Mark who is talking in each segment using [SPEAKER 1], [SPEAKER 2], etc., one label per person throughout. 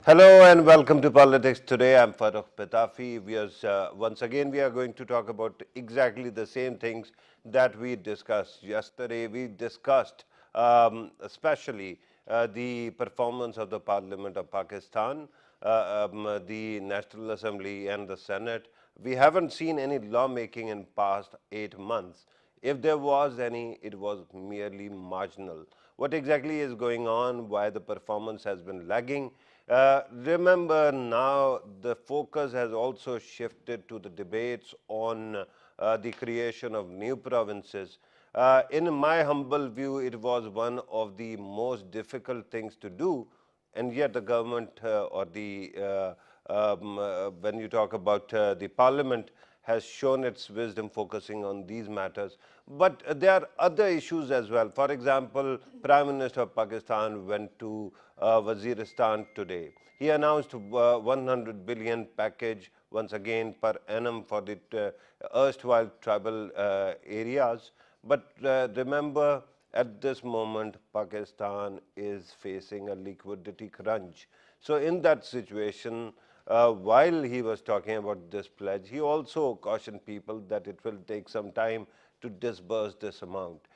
[SPEAKER 1] Hello and welcome to Politics Today. I'm Farooq Petafi. Once again, we are going to talk about exactly the same things that we discussed yesterday. We discussed especially the performance of the Parliament of Pakistan, the National Assembly and the Senate. We haven't seen any lawmaking in past 8 months. If there was any, it was merely marginal. What exactly is going on, why the performance has been lagging? Remember now the focus has also shifted to the debates on the creation of new provinces. In my humble view, it was one of the most difficult things to do, and yet the government when you talk about the parliament, has shown its wisdom focusing on these matters. But there are other issues as well. For example, Prime Minister of Pakistan went to Waziristan today. He announced 100 billion package once again per annum for the erstwhile tribal areas. But remember, at this moment, Pakistan is facing a liquidity crunch. So in that situation, while he was talking about this pledge, he also cautioned people that it will take some time to disburse this amount.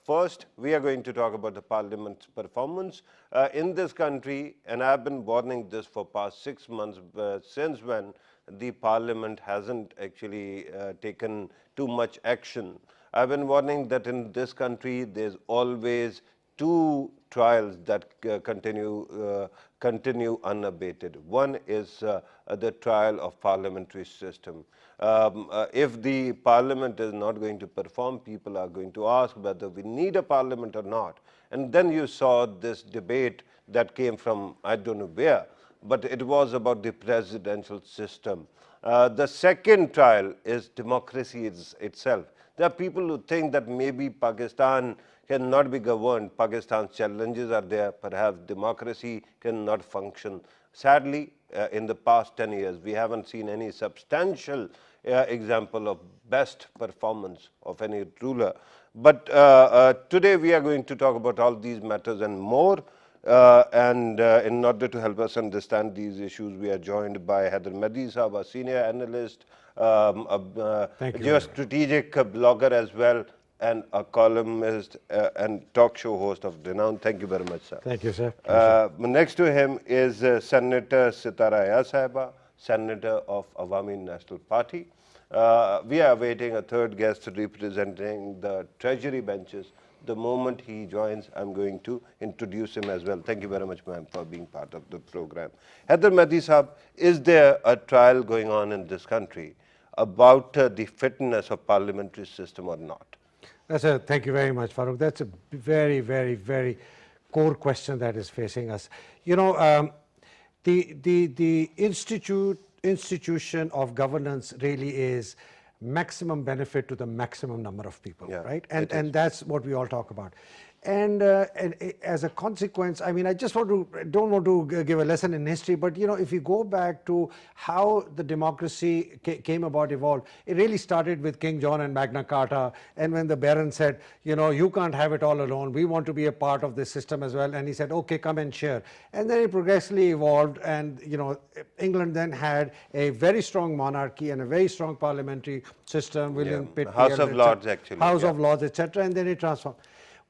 [SPEAKER 1] First, we are going to talk about the Parliament's performance in this country, and I've been warning this for past 6 months, since when the Parliament hasn't actually taken too much action. I've been warning that in this country, there's always two trials that continue unabated. One is the trial of parliamentary system. If the parliament is not going to perform, people are going to ask whether we need a parliament or not. And then you saw this debate that came from I don't know where, but it was about the presidential system. The second trial is democracy itself. There are people who think that maybe Pakistan cannot be governed. Pakistan's challenges are there. Perhaps democracy cannot function. Sadly, in the past 10 years, we haven't seen any substantial example of best performance of any ruler. But today we are going to talk about all these matters and more. In order to help us understand these issues, we are joined by Haider Mehdi Sahab, a senior analyst, a geostrategic blogger as well, and a columnist and talk show host of renown. Thank you very much, sir.
[SPEAKER 2] Thank you, sir.
[SPEAKER 1] Next to him is Senator Sitara Yas Sahiba, Senator of Awami National Party. We are awaiting a third guest representing the Treasury benches. The moment he joins, I'm going to introduce him as well. Thank you very much, ma'am, for being part of the program. Haider Mehdi Sahab, is there a trial going on in this country about the fitness of parliamentary system or not?
[SPEAKER 2] Thank you very much, Farooq. That's a very, very, very core question that is facing us. You know, the institution of governance really is maximum benefit to the maximum number of people, right? And that's what we all talk about. And as a consequence, I mean, I just don't want to give a lesson in history, but you know, if you go back to how the democracy came about, evolved, it really started with King John and Magna Carta. And when the Baron said, you know, you can't have it all alone, we want to be a part of this system as well. And he said, okay, come and share. And then it progressively evolved. And, you know, England then had a very strong monarchy and a very strong parliamentary system. William Pitt,
[SPEAKER 1] House of Lords, actually.
[SPEAKER 2] House of Lords, etc. And then it transformed.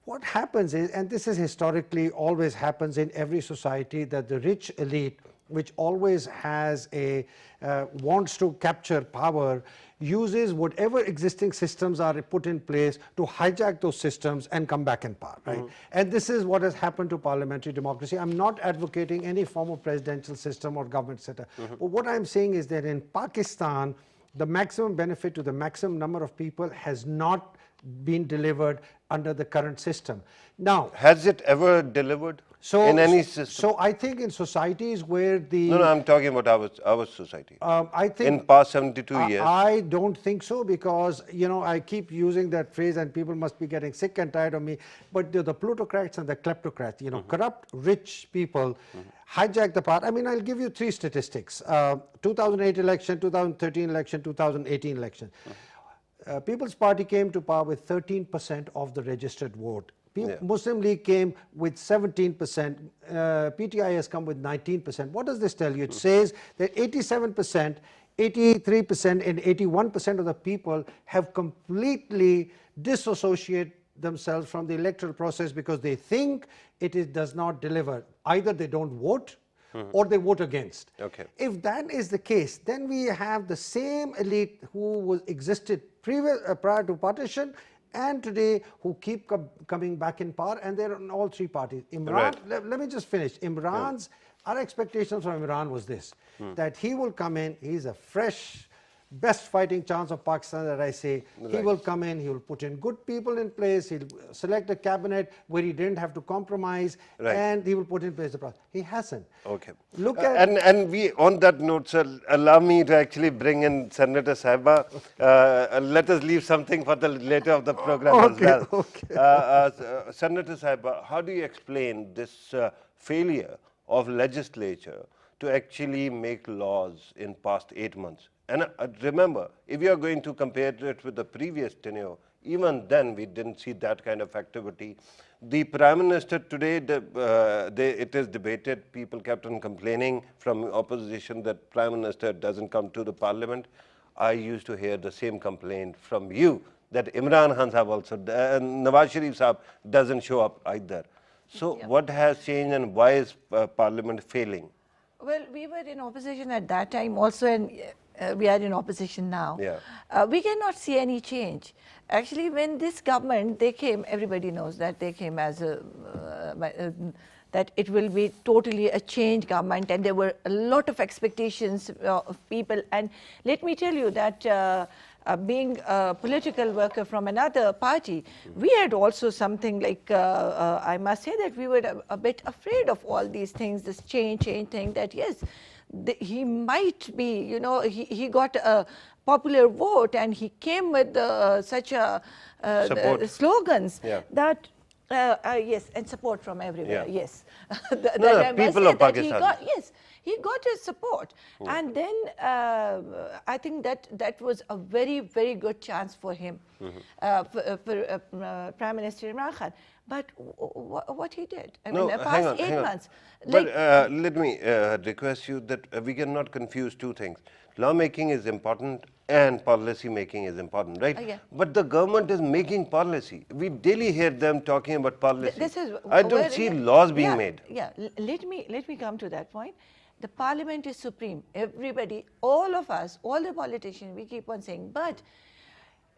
[SPEAKER 2] What happens is, and this is historically always happens in every society, that the rich elite, which always has wants to capture power, uses whatever existing systems are put in place to hijack those systems and come back in power, right? And this is what has happened to parliamentary democracy. I'm not advocating any form of presidential system or government setup. But what I'm saying is that in Pakistan, the maximum benefit to the maximum number of people has not been delivered under the current system. Now,
[SPEAKER 1] has it ever delivered in any system?
[SPEAKER 2] So I think in societies where the...
[SPEAKER 1] No, I'm talking about our society.
[SPEAKER 2] I think
[SPEAKER 1] in past 72 years.
[SPEAKER 2] I don't think so, because, you know, I keep using that phrase and people must be getting sick and tired of me. But the plutocrats and the kleptocrats, you know, corrupt, rich people hijack the power. I mean, I'll give you 3 statistics. 2008 election, 2013 election, 2018 election. People's Party came to power with 13% of the registered vote.
[SPEAKER 1] Yeah.
[SPEAKER 2] Muslim League came with 17%, PTI has come with 19%. What does this tell you? It says that 87%, 83% and 81% of the people have completely disassociated themselves from the electoral process because they think does not deliver. Either they don't vote or they vote against.
[SPEAKER 1] Okay.
[SPEAKER 2] If that is the case, then we have the same elite who existed prior to partition and today who keep coming back in power, and they're in all three parties. Imran,
[SPEAKER 1] Right.
[SPEAKER 2] let me just finish. Our expectations from Imran was this, that he will come in, he's a fresh, best fighting chance of Pakistan that I say. He will come in, he will put in good people in place, he'll select a cabinet where he didn't have to compromise,
[SPEAKER 1] Right.
[SPEAKER 2] and he will put in place the process. He hasn't.
[SPEAKER 1] Okay.
[SPEAKER 2] Look at
[SPEAKER 1] And we, on that note, sir, allow me to actually bring in Senator Sahiba. Let us leave something for the later of the program as well. Senator Sahiba, how do you explain this failure of legislature to actually make laws in past 8 months? And remember, if you are going to compare it with the previous tenure, even then we didn't see that kind of activity. The Prime Minister today, it is debated, people kept on complaining from opposition that Prime Minister doesn't come to the Parliament. I used to hear the same complaint from you that Imran Khan Sahab also, Nawaz Sharif Sahab doesn't show up either. So what has changed and why is Parliament failing?
[SPEAKER 3] Well, we were in opposition at that time also, and we are in opposition now.
[SPEAKER 1] Yeah.
[SPEAKER 3] We cannot see any change. Actually, when this government, they came, everybody knows that they came as that it will be totally a change government, and there were a lot of expectations of people. And let me tell you that being a political worker from another party, we had also something like, I must say that we were a bit afraid of all these things, this change thing, that yes, he might be, you know, he got a popular vote and he came with such a slogans that yes, and support from everywhere. Yes,
[SPEAKER 1] people of Pakistan.
[SPEAKER 3] He got his support, and then I think that was a very, very good chance for him, for Prime Minister Imran Khan. But what he did, I mean, the past 8 months.
[SPEAKER 1] But let me request you that we cannot confuse two things. Lawmaking is important and policy making is important, right?
[SPEAKER 3] Yeah.
[SPEAKER 1] But the government is making policy. We daily hear them talking about policy. I don't see laws being made.
[SPEAKER 3] Yeah, let me come to that point. The Parliament is supreme. Everybody, all of us, all the politicians, we keep on saying, but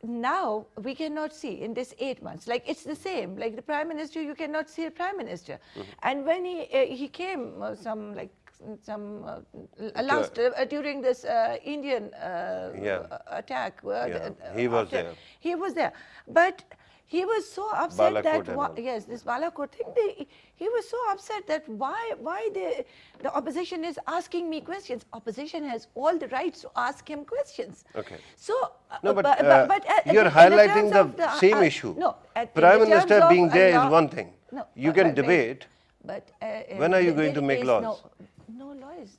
[SPEAKER 3] now we cannot see in this 8 months, like it's the same, like the Prime Minister, you cannot see a Prime Minister. And when he came, during this Indian attack,
[SPEAKER 1] he was there.
[SPEAKER 3] He was there, but he was so upset
[SPEAKER 1] Balakot
[SPEAKER 3] that this Balakot thing. He was so upset that why the opposition is asking me questions. Opposition has all the rights to ask him questions.
[SPEAKER 1] Okay.
[SPEAKER 3] So
[SPEAKER 1] no, but
[SPEAKER 3] you're
[SPEAKER 1] highlighting the same issue.
[SPEAKER 3] No,
[SPEAKER 1] Prime Minister being there is one thing.
[SPEAKER 3] No,
[SPEAKER 1] you can debate.
[SPEAKER 3] But
[SPEAKER 1] when are you going to make laws?
[SPEAKER 3] No laws.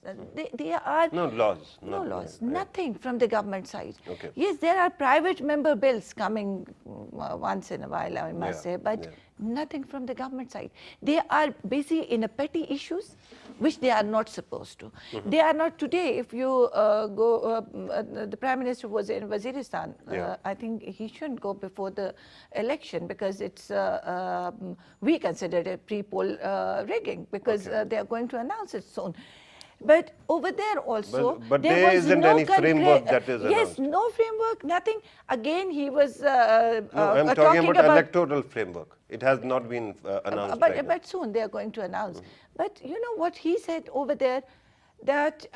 [SPEAKER 3] They are
[SPEAKER 1] no laws.
[SPEAKER 3] No laws. Nothing from the government side.
[SPEAKER 1] Okay.
[SPEAKER 3] Yes, there are private member bills coming once in a while, I must say, but nothing from the government side. They are busy in a petty issues, which they are not supposed to. They are not today. If you go, the Prime Minister was in Waziristan. I think he shouldn't go before the election because it's we consider it pre-poll rigging because they are going to announce it soon. But over there also,
[SPEAKER 1] but
[SPEAKER 3] there
[SPEAKER 1] there
[SPEAKER 3] was
[SPEAKER 1] isn't
[SPEAKER 3] no
[SPEAKER 1] any framework that is
[SPEAKER 3] yes,
[SPEAKER 1] announced.
[SPEAKER 3] no framework, nothing. Again, he was
[SPEAKER 1] No, I'm talking about electoral framework. It has not been announced.
[SPEAKER 3] But soon they are going to announce. But you know what he said over there? That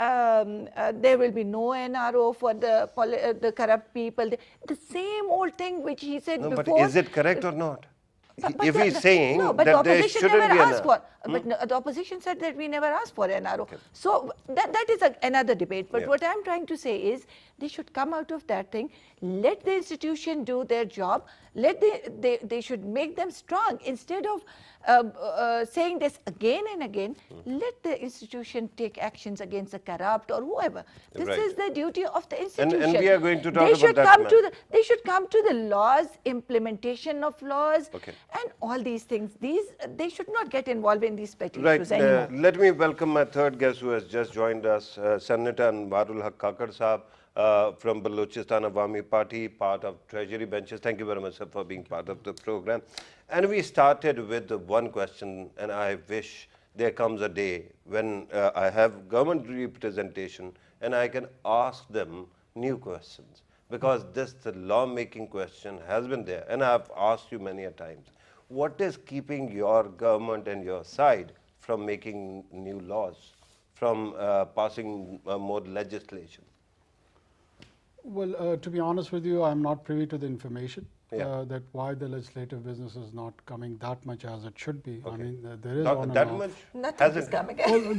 [SPEAKER 3] there will be no NRO for the corrupt people. The same old thing which he said before.
[SPEAKER 1] But is it correct or not? If he's saying
[SPEAKER 3] no, but
[SPEAKER 1] that
[SPEAKER 3] the
[SPEAKER 1] there shouldn't
[SPEAKER 3] never
[SPEAKER 1] be
[SPEAKER 3] asked
[SPEAKER 1] an
[SPEAKER 3] for. But no, the opposition said that we never asked for NRO. So that is another debate. But what I'm trying to say is they should come out of that thing, let the institution do their job, They should make them strong. Instead of saying this again and again, let the institution take actions against the corrupt or whoever. This
[SPEAKER 1] Right.
[SPEAKER 3] is the duty of the
[SPEAKER 1] And
[SPEAKER 3] institution.
[SPEAKER 1] we are going to talk
[SPEAKER 3] They should
[SPEAKER 1] about that,
[SPEAKER 3] come to
[SPEAKER 1] ma'am.
[SPEAKER 3] they should come to the laws, implementation of laws,
[SPEAKER 1] Okay.
[SPEAKER 3] and all these things. They should not get involved in these petty
[SPEAKER 1] Right.
[SPEAKER 3] issues anymore.
[SPEAKER 1] Let me welcome my third guest who has just joined us, Senator Anwarul Haq Kakar Sahab from Balochistan Awami Party, part of Treasury benches. Thank you very much, sir, for being part of the program. And we started with the one question, and I wish there comes a day when I have government representation and I can ask them new questions, because the lawmaking question has been there, and I have asked you many a times. What is keeping your government and your side from making new laws, from passing more legislation?
[SPEAKER 4] Well, to be honest with you, I'm not privy to the information
[SPEAKER 1] Yeah.
[SPEAKER 4] that why the legislative business is not coming that much as it should be. I
[SPEAKER 1] Okay.
[SPEAKER 4] mean, there is
[SPEAKER 1] Not
[SPEAKER 4] on and
[SPEAKER 1] that
[SPEAKER 4] off.
[SPEAKER 1] much?
[SPEAKER 3] Nothing is
[SPEAKER 1] Hasn't-
[SPEAKER 3] coming.
[SPEAKER 4] Well,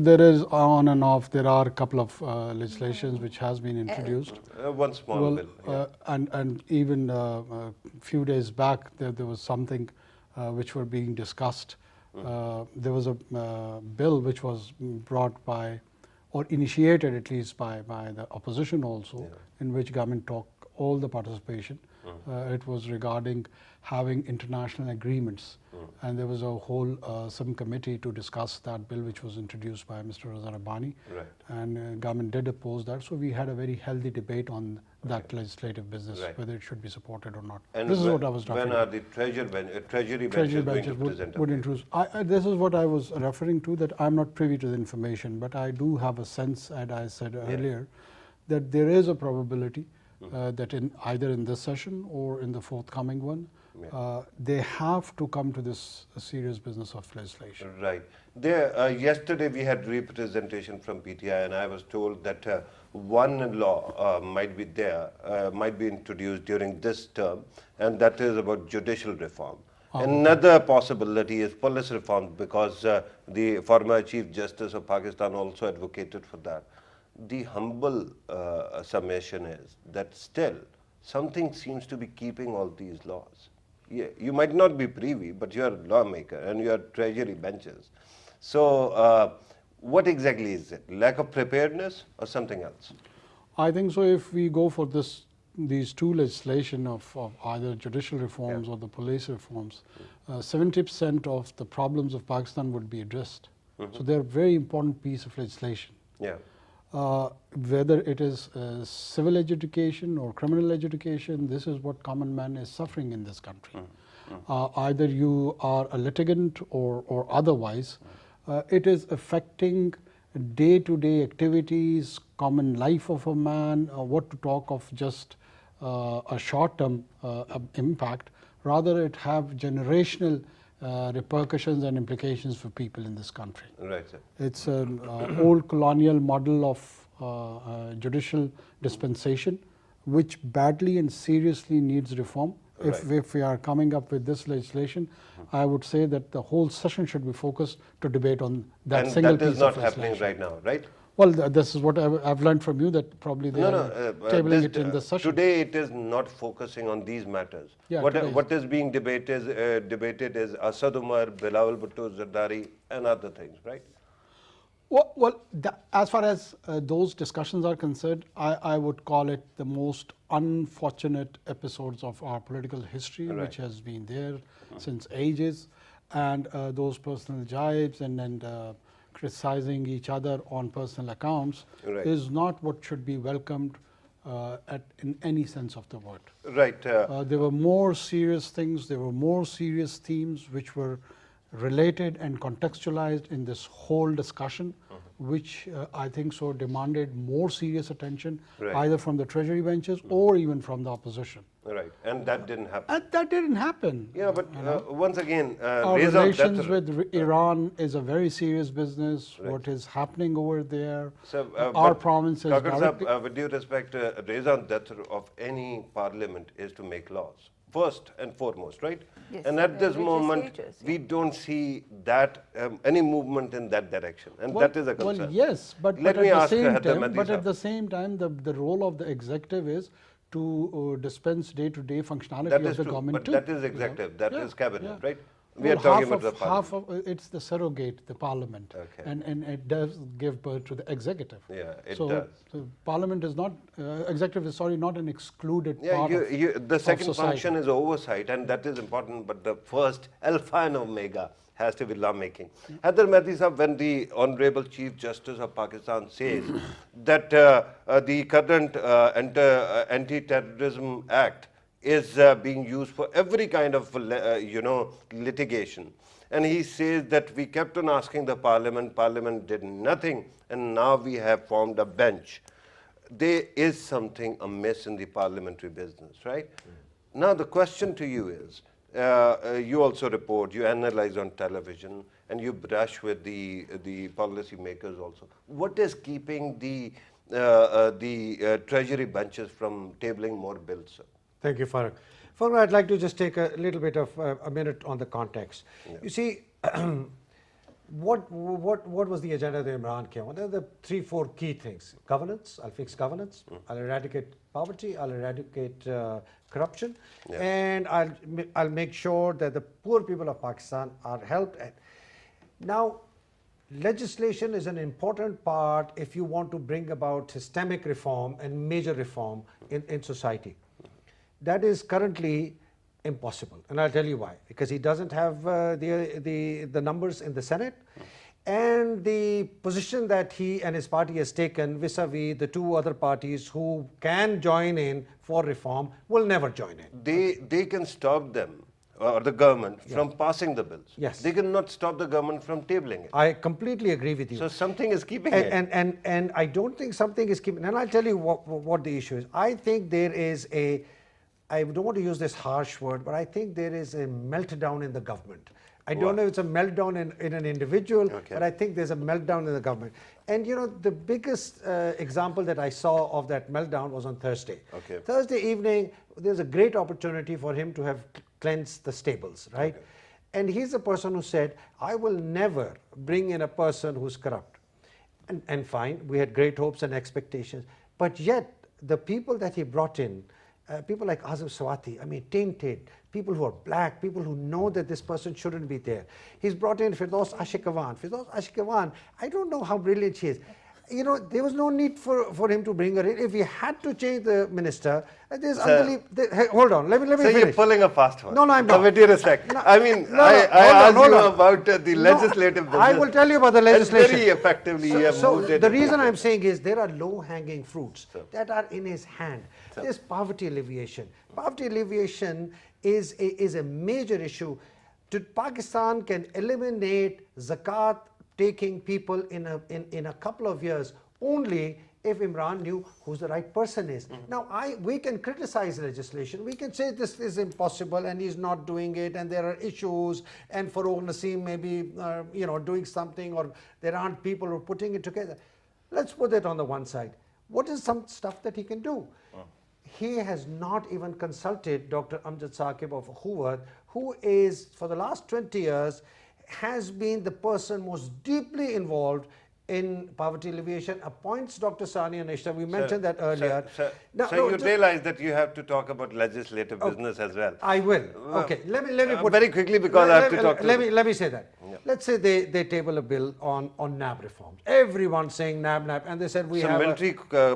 [SPEAKER 4] there is on and off. There are a couple of legislations which has been introduced.
[SPEAKER 1] One small
[SPEAKER 4] Well,
[SPEAKER 1] bill. Yeah.
[SPEAKER 4] and even a few days back, there was something which were being discussed. There was a bill which was brought by, or initiated at least by the opposition also, in which government took all the participation. It was regarding having international agreements, and there was a whole subcommittee to discuss that bill, which was introduced by Mr. Raza Rabbani.
[SPEAKER 1] Right.
[SPEAKER 4] And government did oppose that, so we had a very healthy debate on that legislative business,
[SPEAKER 1] Right.
[SPEAKER 4] whether it should be supported or not.
[SPEAKER 1] And
[SPEAKER 4] This is
[SPEAKER 1] when-
[SPEAKER 4] what I was referring
[SPEAKER 1] When
[SPEAKER 4] to.
[SPEAKER 1] are the treasury benches
[SPEAKER 4] Treasury
[SPEAKER 1] going to
[SPEAKER 4] benches
[SPEAKER 1] present?
[SPEAKER 4] would
[SPEAKER 1] a bill?
[SPEAKER 4] introduce. This is what I was referring to, that I'm not privy to the information, but I do have a sense, as I said earlier, that there is a probability that either in this session or in the forthcoming one, they have to come to this serious business of legislation.
[SPEAKER 1] Right. There, yesterday we had representation from PTI, and I was told that one law might be there, might be introduced during this term, and that is about judicial reform. Another possibility is police reform, because the former Chief Justice of Pakistan also advocated for that. The humble summation is that still something seems to be keeping all these laws. Yeah, you might not be privy, but you are a lawmaker and you are treasury benches. So what exactly is it? Lack of preparedness or something else?
[SPEAKER 4] I think so. If we go for these two legislation of either judicial reforms or the police reforms, 70% of the problems of Pakistan would be addressed. So they're a very important piece of legislation.
[SPEAKER 1] Yeah.
[SPEAKER 4] Whether it is civil education or criminal education, this is what common man is suffering in this country. Either you are a litigant or otherwise, it is affecting day-to-day activities, common life of a man, what to talk of just a short-term impact. Rather, it have generational repercussions and implications for people in this country.
[SPEAKER 1] Right, sir.
[SPEAKER 4] It's an old colonial model of judicial dispensation, which badly and seriously needs reform. If we are coming up with this legislation, I would say that the whole session should be focused to debate on that
[SPEAKER 1] And
[SPEAKER 4] single
[SPEAKER 1] that is
[SPEAKER 4] piece
[SPEAKER 1] not
[SPEAKER 4] of
[SPEAKER 1] happening
[SPEAKER 4] legislation.
[SPEAKER 1] right now, right?
[SPEAKER 4] Well, this is what I've learned from you, that probably they are tabling it in this session.
[SPEAKER 1] Today it is not focusing on these matters.
[SPEAKER 4] Yeah,
[SPEAKER 1] What
[SPEAKER 4] today is-
[SPEAKER 1] what is being debated is Asad Umar, Bilawal Bhutto Zardari, and other things, right?
[SPEAKER 4] As far as those discussions are concerned, I would call it the most unfortunate episodes of our political history, which has been there since ages, and those personal jibes and criticizing each other on personal accounts is not what should be welcomed in any sense of the word.
[SPEAKER 1] Right.
[SPEAKER 4] There were more serious things, there were more serious themes which were related and contextualized in this whole discussion, which I think so demanded more serious attention, either from the treasury benches or even from the opposition.
[SPEAKER 1] Right, and that didn't happen.
[SPEAKER 4] And that didn't happen.
[SPEAKER 1] Yeah, but once again,
[SPEAKER 4] Our
[SPEAKER 1] Reza
[SPEAKER 4] relations
[SPEAKER 1] Datar-
[SPEAKER 4] with Iran is a very serious business. What is happening over there,
[SPEAKER 1] So,
[SPEAKER 4] our
[SPEAKER 1] but
[SPEAKER 4] province is
[SPEAKER 1] Kakar
[SPEAKER 4] directly...
[SPEAKER 1] Sahab, with due respect, Reza Datar of any parliament is to make laws, first and foremost, right?
[SPEAKER 3] Yes,
[SPEAKER 1] And at this moment,
[SPEAKER 3] legislatures,
[SPEAKER 1] we don't see that any movement in that direction, and that is a concern.
[SPEAKER 4] Well, yes, but
[SPEAKER 1] Let
[SPEAKER 4] at
[SPEAKER 1] me
[SPEAKER 4] the
[SPEAKER 1] ask
[SPEAKER 4] same
[SPEAKER 1] Haider
[SPEAKER 4] time,
[SPEAKER 1] Mehdi
[SPEAKER 4] but
[SPEAKER 1] Sahab.
[SPEAKER 4] at the same time, the role of the executive is to dispense day-to-day functionality
[SPEAKER 1] That
[SPEAKER 4] of
[SPEAKER 1] is
[SPEAKER 4] the
[SPEAKER 1] true,
[SPEAKER 4] government
[SPEAKER 1] but
[SPEAKER 4] too.
[SPEAKER 1] that is executive, that is cabinet,
[SPEAKER 4] yeah.
[SPEAKER 1] right? We
[SPEAKER 4] Well,
[SPEAKER 1] are talking
[SPEAKER 4] half
[SPEAKER 1] about the parliament.
[SPEAKER 4] half of it's the surrogate, the parliament,
[SPEAKER 1] Okay.
[SPEAKER 4] and it does give birth to the executive.
[SPEAKER 1] Yeah, it
[SPEAKER 4] so,
[SPEAKER 1] does.
[SPEAKER 4] So parliament is not executive is sorry not an excluded
[SPEAKER 1] Yeah,
[SPEAKER 4] part of
[SPEAKER 1] the
[SPEAKER 4] of
[SPEAKER 1] second
[SPEAKER 4] society.
[SPEAKER 1] function is oversight, and that is important, but the first alpha and omega has to be lawmaking. Haider Mehdi Sahab, when the Honorable Chief Justice of Pakistan says that the current Anti-Terrorism Act is being used for every kind of, litigation, and he says that we kept on asking the Parliament, Parliament did nothing, and now we have formed a bench. There is something amiss in the parliamentary business, right? Now the question to you is, you also report, you analyze on television, and you brush with the policy makers also. What is keeping the treasury benches from tabling more bills, sir?
[SPEAKER 2] Thank you, Farooq. Farooq, I'd like to just take a little bit of a minute on the context. You see, what was the agenda that Imran came on? There are the 3-4 key things. Governance, I'll fix governance. I'll eradicate poverty. I'll eradicate corruption. And I'll make sure that the poor people of Pakistan are helped. Now, legislation is an important part if you want to bring about systemic reform and major reform in society. That is currently impossible, and I'll tell you why. Because he doesn't have the numbers in the Senate, and the position that he and his party has taken vis-a-vis the 2 other parties who can join in for reform will never join in.
[SPEAKER 1] They can stop them, or the government, from passing the bills.
[SPEAKER 2] Yes.
[SPEAKER 1] They cannot stop the government from tabling it.
[SPEAKER 2] I completely agree with you.
[SPEAKER 1] So something is keeping it.
[SPEAKER 2] And I don't think something is keeping, and I'll tell you what the issue is. I think there is I don't want to use this harsh word, but I think there is a meltdown in the government. I don't know if it's a meltdown in an individual, but I think there's a meltdown in the government. And you know, the biggest example that I saw of that meltdown was on Thursday. Thursday evening, there's a great opportunity for him to have cleansed the stables, right? And he's a person who said, I will never bring in a person who's corrupt. And fine, we had great hopes and expectations. But yet, the people that he brought in, people like Azim Swati, I mean, tainted, people who are black, people who know that this person shouldn't be there. He's brought in Firdaus Ashikawan. Firdaus Ashikawan, I don't know how brilliant she is. You know, there was no need for him to bring her in. If he had to change the minister, there's unbelievable. Hey, hold on, let me
[SPEAKER 1] So
[SPEAKER 2] finish.
[SPEAKER 1] you're pulling a fast one.
[SPEAKER 2] No, I'm not.
[SPEAKER 1] With due respect.
[SPEAKER 2] No,
[SPEAKER 1] I mean,
[SPEAKER 2] no,
[SPEAKER 1] I asked
[SPEAKER 2] hold
[SPEAKER 1] you
[SPEAKER 2] on.
[SPEAKER 1] about the legislative business.
[SPEAKER 2] I will tell you about the
[SPEAKER 1] And
[SPEAKER 2] legislation.
[SPEAKER 1] very effectively, you have
[SPEAKER 2] So
[SPEAKER 1] moved it.
[SPEAKER 2] the reason I'm saying is there are low-hanging fruits that are in his hand. There's poverty alleviation. Poverty alleviation is a major issue. Pakistan can eliminate zakat taking people in a couple of years only if Imran knew who the right person is. Now, we can criticize legislation. We can say this is impossible and he's not doing it and there are issues and Farooq Naseem may be doing something, or there aren't people who are putting it together. Let's put it on the one side. What is some stuff that he can do? He has not even consulted Dr. Amjad Saqib of Hoover, who is, for the last 20 years, has been the person most deeply involved in poverty alleviation, appoints Dr. Sania Nishtar. We mentioned that earlier.
[SPEAKER 1] So you realize that you have to talk about legislative business as well.
[SPEAKER 2] I will. Okay, let me put
[SPEAKER 1] very quickly, because I have to talk to
[SPEAKER 2] let me say that. Let's say they table a bill on NAB reforms. Everyone's saying NAB, and they said we have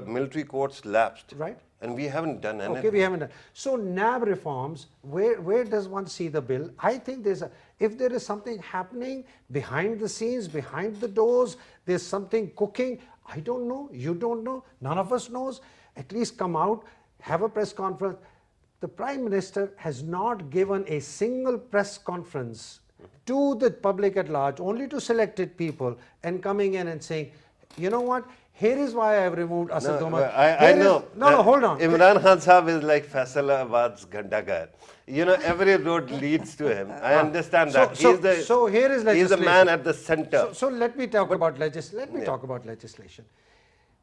[SPEAKER 1] military courts lapsed.
[SPEAKER 2] Right.
[SPEAKER 1] And we haven't done anything.
[SPEAKER 2] Okay, we haven't done. So NAB reforms, where does one see the bill? I think if there is something happening behind the scenes, behind the doors, there's something cooking, I don't know, you don't know, none of us knows, at least come out, have a press conference. The Prime Minister has not given a single press conference to the public at large, only to selected people, and coming in and saying, you know what, here is why I have removed Asad Omar.
[SPEAKER 1] I know.
[SPEAKER 2] No, hold on.
[SPEAKER 1] Imran Khan Sahab is like Faisalabad's Gandagar. You know, every road leads to him. I understand that.
[SPEAKER 2] So here is legislation.
[SPEAKER 1] He's a man at the center.
[SPEAKER 2] So let me talk about legislation.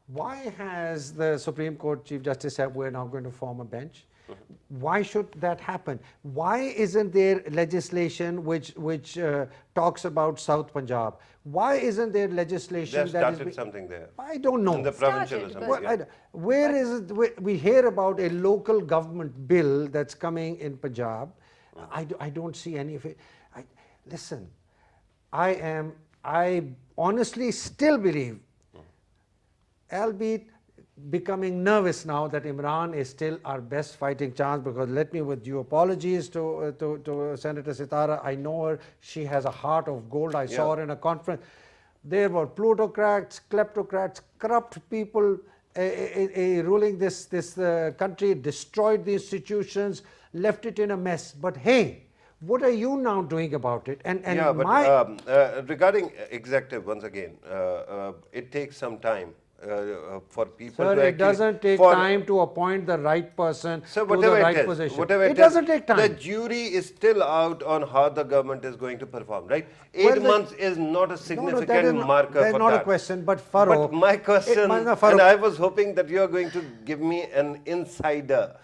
[SPEAKER 2] Why has the Supreme Court Chief Justice said we're now going to form a bench? Why should that happen? Why isn't there legislation which talks about South Punjab? Why isn't there
[SPEAKER 1] They
[SPEAKER 2] legislation
[SPEAKER 1] have
[SPEAKER 2] that is
[SPEAKER 1] started something there.
[SPEAKER 2] I don't know.
[SPEAKER 1] In the provincialism.
[SPEAKER 3] but-
[SPEAKER 2] Well,
[SPEAKER 1] yeah.
[SPEAKER 2] where is it? We hear about a local government bill that's coming in Punjab. I don't see any of it. Listen, I honestly still believe, albeit becoming nervous now, that Imran is still our best fighting chance, because let me, with due apologies to Senator Sitara, I know her, she has a heart of gold. I saw
[SPEAKER 1] Yeah.
[SPEAKER 2] her in a conference. There were plutocrats, kleptocrats, corrupt people ruling this country, destroyed the institutions, left it in a mess. But hey, what are you now doing about it? And
[SPEAKER 1] Yeah, but regarding executive, once again, it takes some time for people
[SPEAKER 2] Sir,
[SPEAKER 1] to
[SPEAKER 2] it doesn't take time to appoint the right person
[SPEAKER 1] So
[SPEAKER 2] to
[SPEAKER 1] whatever
[SPEAKER 2] the right
[SPEAKER 1] it is,
[SPEAKER 2] position.
[SPEAKER 1] whatever
[SPEAKER 2] It doesn't take
[SPEAKER 1] the
[SPEAKER 2] time.
[SPEAKER 1] jury is still out on how the government is going to perform, right?
[SPEAKER 2] Well,
[SPEAKER 1] 8 months is not a significant
[SPEAKER 2] that is not-
[SPEAKER 1] marker
[SPEAKER 2] that's
[SPEAKER 1] for
[SPEAKER 2] not
[SPEAKER 1] that.
[SPEAKER 2] a question, but Farokh,
[SPEAKER 1] But my question,
[SPEAKER 2] Farokh-
[SPEAKER 1] and I was hoping that you are going to give me an insider,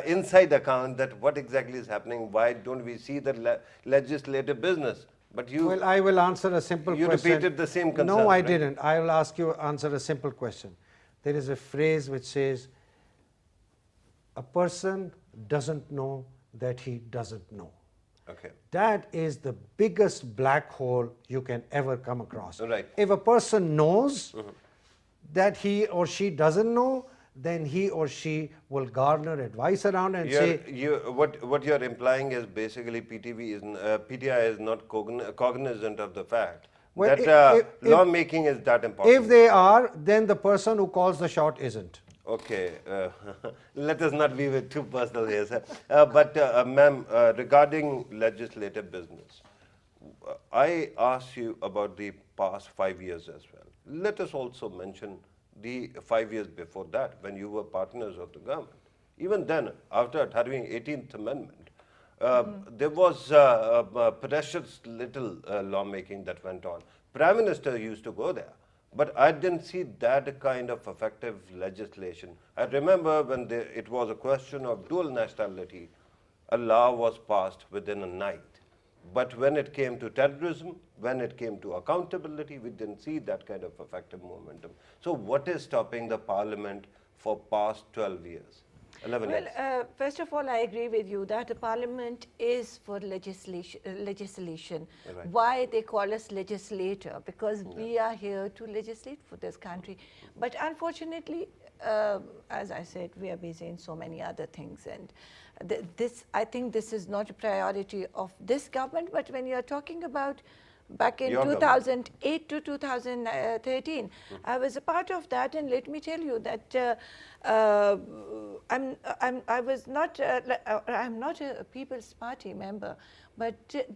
[SPEAKER 1] inside account that what exactly is happening. Why don't we see the legislative business? But you,
[SPEAKER 2] Well, I will answer a simple
[SPEAKER 1] you
[SPEAKER 2] question.
[SPEAKER 1] repeated the same concern,
[SPEAKER 2] No, I
[SPEAKER 1] right?
[SPEAKER 2] didn't. I will ask you answer a simple question. There is a phrase which says, a person doesn't know that he doesn't know.
[SPEAKER 1] okay.
[SPEAKER 2] That is the biggest black hole you can ever come across.
[SPEAKER 1] Right.
[SPEAKER 2] If a person knows that he or she doesn't know, then he or she will garner advice around and say,
[SPEAKER 1] What you're implying is basically PTI is not cognizant of the fact
[SPEAKER 2] Well,
[SPEAKER 1] that
[SPEAKER 2] if-
[SPEAKER 1] lawmaking is that important.
[SPEAKER 2] if they are, then the person who calls the shot isn't.
[SPEAKER 1] Okay, let us not be too personal here, sir. But ma'am, regarding legislative business, I asked you about the past 5 years as well. Let us also mention the 5 years before that, when you were partners of the government. Even then, after having 18th Amendment, there was precious little lawmaking that went on. Prime Minister used to go there, but I didn't see that kind of effective legislation. I remember when it was a question of dual nationality, a law was passed within a night. But when it came to terrorism, when it came to accountability, we didn't see that kind of effective momentum. So what is stopping the parliament for past 12 years, 11 years?
[SPEAKER 3] Well, first of all, I agree with you that the parliament is for legislation.
[SPEAKER 1] Right.
[SPEAKER 3] Why they call us legislator? Because we are here to legislate for this country. But unfortunately, as I said, we are busy in so many other things, and I think this is not a priority of this government. But when you are talking about back in
[SPEAKER 1] Your government.
[SPEAKER 3] 2008 to 2013, I was a part of that, and let me tell you that I'm not a People's Party member, but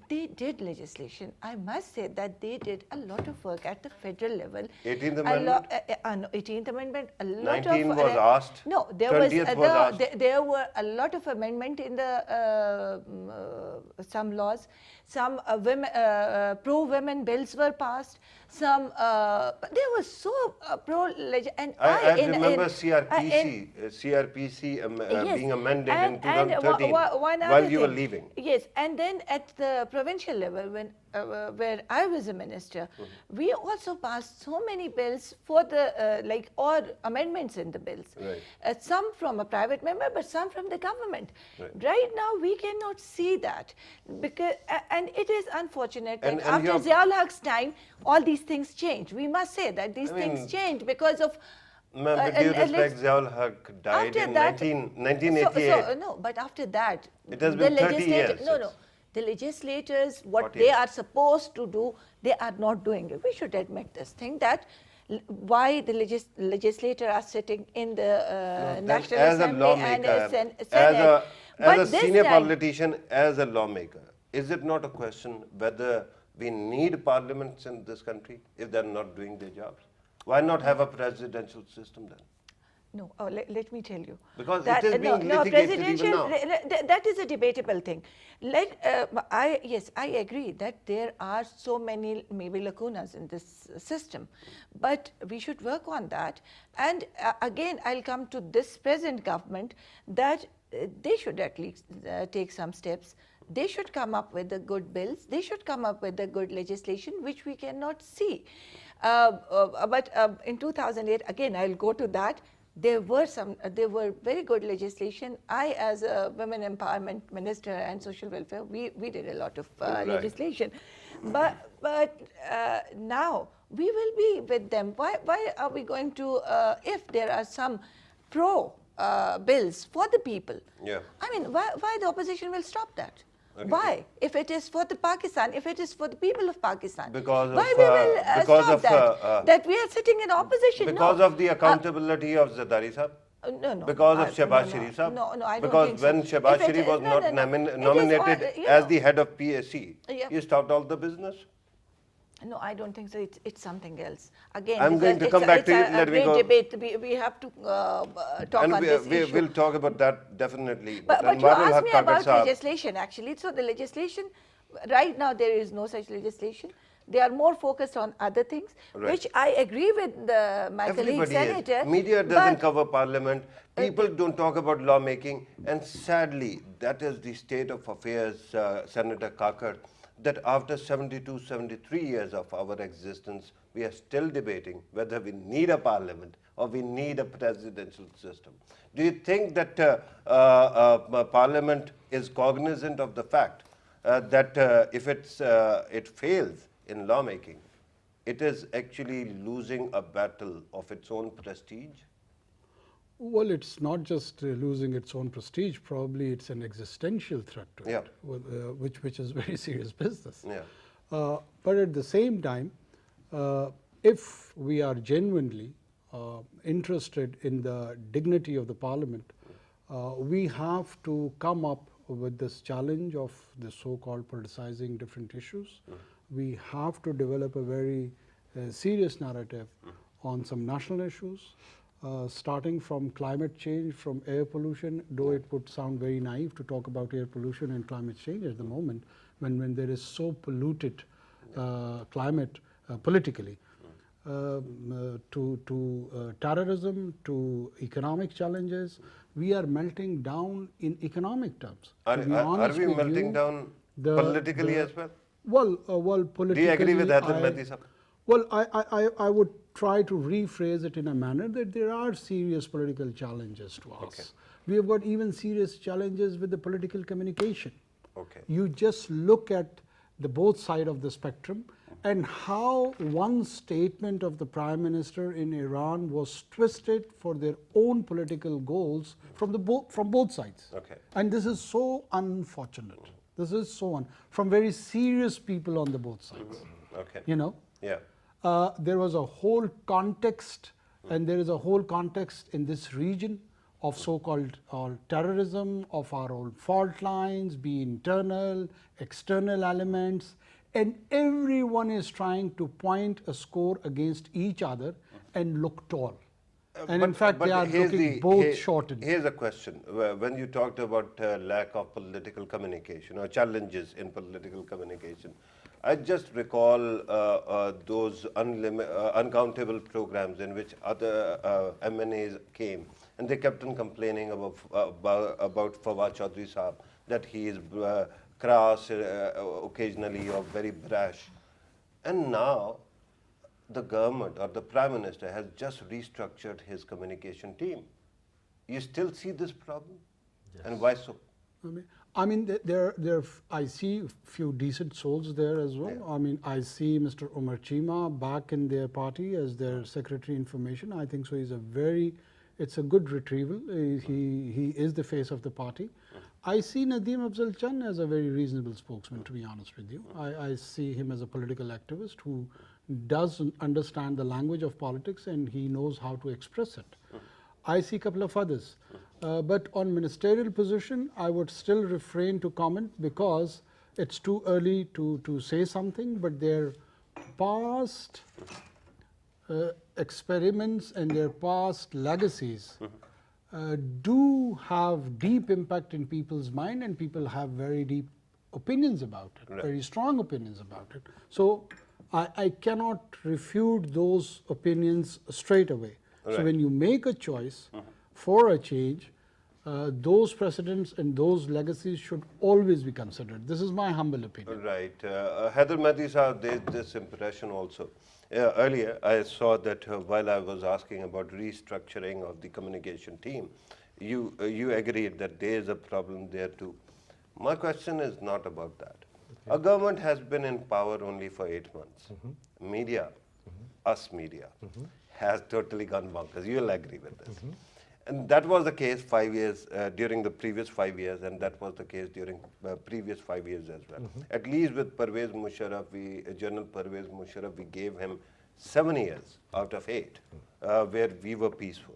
[SPEAKER 3] they did legislation. I must say that they did a lot of work at the federal level.
[SPEAKER 1] 18th
[SPEAKER 3] A
[SPEAKER 1] Amendment?
[SPEAKER 3] no, 18th Amendment, a lot
[SPEAKER 1] 19
[SPEAKER 3] of...
[SPEAKER 1] was asked,
[SPEAKER 3] No, there
[SPEAKER 1] 20th was asked.
[SPEAKER 3] there were a lot of amendment in the some laws. Some pro-women bills were passed. Some there was so and
[SPEAKER 1] I
[SPEAKER 3] in-
[SPEAKER 1] remember
[SPEAKER 3] in-
[SPEAKER 1] CRPC
[SPEAKER 3] Yes,
[SPEAKER 1] being amended in
[SPEAKER 3] and
[SPEAKER 1] 2013
[SPEAKER 3] one
[SPEAKER 1] while
[SPEAKER 3] other
[SPEAKER 1] you were
[SPEAKER 3] thing.
[SPEAKER 1] leaving.
[SPEAKER 3] Yes, and then at the provincial level, when where I was a minister, we also passed so many bills for the or amendments in the bills.
[SPEAKER 1] Right.
[SPEAKER 3] Some from a private member, but some from the government.
[SPEAKER 1] Right.
[SPEAKER 3] Right now, we cannot see that because, and it is unfortunate
[SPEAKER 1] And-
[SPEAKER 3] that
[SPEAKER 1] and
[SPEAKER 3] after
[SPEAKER 1] you're-
[SPEAKER 3] Ziaul Haq's time, all these things changed. We must say that these
[SPEAKER 1] I
[SPEAKER 3] things
[SPEAKER 1] mean,
[SPEAKER 3] changed because of.
[SPEAKER 1] Ma'am, with due
[SPEAKER 3] and
[SPEAKER 1] respect,
[SPEAKER 3] let's-
[SPEAKER 1] Ziaul Haq died
[SPEAKER 3] after
[SPEAKER 1] in
[SPEAKER 3] that,
[SPEAKER 1] 1988.
[SPEAKER 3] no, but after that,
[SPEAKER 1] It has been 30 years
[SPEAKER 3] No,
[SPEAKER 1] since.
[SPEAKER 3] the legislators, what
[SPEAKER 1] 40
[SPEAKER 3] they
[SPEAKER 1] years.
[SPEAKER 3] are supposed to do, they are not doing it. We should admit this thing that why the legislator are sitting in the
[SPEAKER 1] Then
[SPEAKER 3] National
[SPEAKER 1] as a
[SPEAKER 3] Assembly
[SPEAKER 1] lawmaker,
[SPEAKER 3] and
[SPEAKER 1] as
[SPEAKER 3] Senate. But
[SPEAKER 1] a
[SPEAKER 3] this
[SPEAKER 1] senior
[SPEAKER 3] time-
[SPEAKER 1] politician, as a lawmaker, is it not a question whether we need parliaments in this country if they're not doing their jobs? Why not have a presidential system then?
[SPEAKER 3] No, let me tell you.
[SPEAKER 1] Because it is being litigated even
[SPEAKER 3] presidential,
[SPEAKER 1] now.
[SPEAKER 3] that is a debatable thing. Yes, I agree that there are so many maybe lacunas in this system, but we should work on that. And again, I'll come to this present government that they should at least take some steps. They should come up with the good bills. They should come up with the good legislation, which we cannot see. But in 2008, again, I'll go to that. There were very good legislation. I, as a women empowerment minister and social welfare, we did a lot of
[SPEAKER 1] Right.
[SPEAKER 3] legislation. But now we will be with them. Why are we going to, if there are some pro bills for the people?
[SPEAKER 1] Yeah.
[SPEAKER 3] I mean, why the opposition will stop that?
[SPEAKER 1] Okay.
[SPEAKER 3] Why? If it is for the Pakistan, if it is for the people of Pakistan,
[SPEAKER 1] Because
[SPEAKER 3] why
[SPEAKER 1] of,
[SPEAKER 3] we will
[SPEAKER 1] because
[SPEAKER 3] stop
[SPEAKER 1] of,
[SPEAKER 3] that? That we are sitting in opposition.
[SPEAKER 1] Because
[SPEAKER 3] no.
[SPEAKER 1] of the accountability of Zardari Sahab?
[SPEAKER 3] No.
[SPEAKER 1] Because of
[SPEAKER 3] I-
[SPEAKER 1] Shehbaz
[SPEAKER 3] no,
[SPEAKER 1] Sharif Sahab?
[SPEAKER 3] No, I don't
[SPEAKER 1] Because
[SPEAKER 3] think so.
[SPEAKER 1] when Shehbaz
[SPEAKER 3] If it-
[SPEAKER 1] Sharif was
[SPEAKER 3] no,
[SPEAKER 1] not
[SPEAKER 3] no, no. It is
[SPEAKER 1] nominated
[SPEAKER 3] all,
[SPEAKER 1] as the head of PSC,
[SPEAKER 3] Yeah.
[SPEAKER 1] he stopped all the business?
[SPEAKER 3] No, I don't think so. It's something else. Again,
[SPEAKER 1] I'm going to
[SPEAKER 3] it's
[SPEAKER 1] come
[SPEAKER 3] a-
[SPEAKER 1] back
[SPEAKER 3] it's
[SPEAKER 1] to
[SPEAKER 3] a-
[SPEAKER 1] it.
[SPEAKER 3] a
[SPEAKER 1] Let me
[SPEAKER 3] great
[SPEAKER 1] go.
[SPEAKER 3] debate. We have to talk
[SPEAKER 1] And
[SPEAKER 3] on this issue.
[SPEAKER 1] we'll talk about that definitely.
[SPEAKER 3] But
[SPEAKER 1] then
[SPEAKER 3] you
[SPEAKER 1] Marul
[SPEAKER 3] asked
[SPEAKER 1] Haq
[SPEAKER 3] me
[SPEAKER 1] Kakar
[SPEAKER 3] about
[SPEAKER 1] Sahab-
[SPEAKER 3] legislation, actually. So the legislation, right now there is no such legislation. They are more focused on other things,
[SPEAKER 1] Right.
[SPEAKER 3] which I agree with my colleague
[SPEAKER 1] Everybody
[SPEAKER 3] senator.
[SPEAKER 1] is. Media doesn't
[SPEAKER 3] but-
[SPEAKER 1] cover parliament. People don't talk about lawmaking. And sadly, that is the state of affairs, Senator Kakar, that after 72, 73 years of our existence, we are still debating whether we need a parliament or we need a presidential system. Do you think that parliament is cognizant of the fact that if it fails in lawmaking, it is actually losing a battle of its own prestige?
[SPEAKER 4] Well, it's not just losing its own prestige. Probably it's an existential threat to
[SPEAKER 1] Yeah.
[SPEAKER 4] it, which is very serious business.
[SPEAKER 1] Yeah.
[SPEAKER 4] But at the same time, if we are genuinely interested in the dignity of the parliament, we have to come up with this challenge of the so-called politicizing different issues. We have to develop a very serious narrative on some national issues, starting from climate change, from air pollution, though it would sound very naive to talk about air pollution and climate change at the moment, when there is so polluted climate politically, to terrorism, to economic challenges. We are melting down in economic terms.
[SPEAKER 1] Are,
[SPEAKER 4] To be
[SPEAKER 1] are
[SPEAKER 4] honest
[SPEAKER 1] we
[SPEAKER 4] with
[SPEAKER 1] melting
[SPEAKER 4] you,
[SPEAKER 1] down
[SPEAKER 4] the-
[SPEAKER 1] politically
[SPEAKER 4] the-
[SPEAKER 1] as well?
[SPEAKER 4] Well, politically.
[SPEAKER 1] Do you agree with Haider
[SPEAKER 4] I-
[SPEAKER 1] Mehdi sahab?
[SPEAKER 4] Well, I would try to rephrase it in a manner that there are serious political challenges to us.
[SPEAKER 1] Okay.
[SPEAKER 4] We have got even serious challenges with the political communication.
[SPEAKER 1] Okay.
[SPEAKER 4] You just look at the both side of the spectrum and how one statement of the Prime Minister in Iran was twisted for their own political goals from both sides.
[SPEAKER 1] Okay.
[SPEAKER 4] And this is so unfortunate. This is so from very serious people on the both sides.
[SPEAKER 1] Okay.
[SPEAKER 4] You know,
[SPEAKER 1] Yeah.
[SPEAKER 4] there was a whole context, and there is a whole context in this region of so-called terrorism, of our own fault lines, be internal, external elements, and everyone is trying to point a score against each other and look tall. And in fact, they are
[SPEAKER 1] here's
[SPEAKER 4] looking both shortened.
[SPEAKER 1] Here's a question. When you talked about lack of political communication or challenges in political communication, I just recall those uncountable programs in which other MNAs came and they kept on complaining about Fawad Chaudhry Sahab, that he is crass occasionally or very brash. And now the government or the Prime Minister has just restructured his communication team. You still see this problem? Yes. And why so?
[SPEAKER 4] I mean, I see a few decent souls there as well.
[SPEAKER 1] Yeah.
[SPEAKER 4] I mean, I see Mr. Omar Chima back in their party as their Secretary Information. I think so. It's a good retrieval. He is the face of the party. I see Nadeem Afzal Chand as a very reasonable spokesman, to be honest with you. I see him as a political activist who does understand the language of politics and he knows how to express it. I see a couple of others. But on ministerial position, I would still refrain to comment because it's too early to say something, but their past experiments and their past legacies do have deep impact in people's mind, and people have very deep opinions about it,
[SPEAKER 1] Right.
[SPEAKER 4] very strong opinions about it. So I cannot refute those opinions straight away. So
[SPEAKER 1] Right.
[SPEAKER 4] when you make a choice for a change, those precedents and those legacies should always be considered. This is my humble opinion.
[SPEAKER 1] Right. Haider Mehdi Sahab, there's this impression also. Earlier, I saw that while I was asking about restructuring of the communication team, you agreed that there is a problem there too. My question is not about that. A government has been in power only for 8 months. Media, us media, has totally gone bonkers. You'll agree with this. And that was the case 5 years, during the previous 5 years, and that was the case during previous 5 years as well. At least with Pervez Musharraf, General Pervez Musharraf, we gave him 7 years out of 8, where we were peaceful.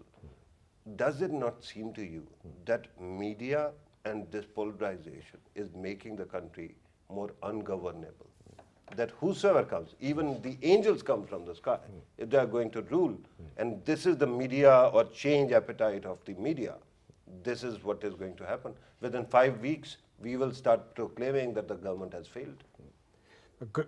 [SPEAKER 1] Does it not seem to you that media and this polarization is making the country more ungovernable? That whosoever comes, even the angels come from the sky, if they are going to rule, and this is the media or change appetite of the media, this is what is going to happen. Within 5 weeks, we will start proclaiming that the government has failed.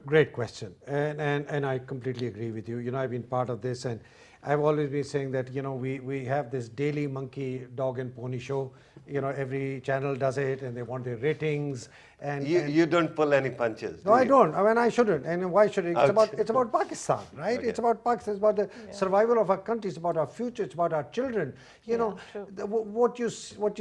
[SPEAKER 2] Great question, and I completely agree with you. You know, I've been part of this, and I've always been saying that, you know, we have this daily monkey, dog and pony show. You know, every channel does it, and they want their ratings. And
[SPEAKER 1] You don't pull any punches.
[SPEAKER 2] no, I don't. I mean, I shouldn't. And why should it?
[SPEAKER 1] Ouch.
[SPEAKER 2] It's about Pakistan, right?
[SPEAKER 1] Okay.
[SPEAKER 2] It's about Pakistan. It's about the survival of our country. It's about our future. It's about our children. You know,
[SPEAKER 3] true.
[SPEAKER 2] what you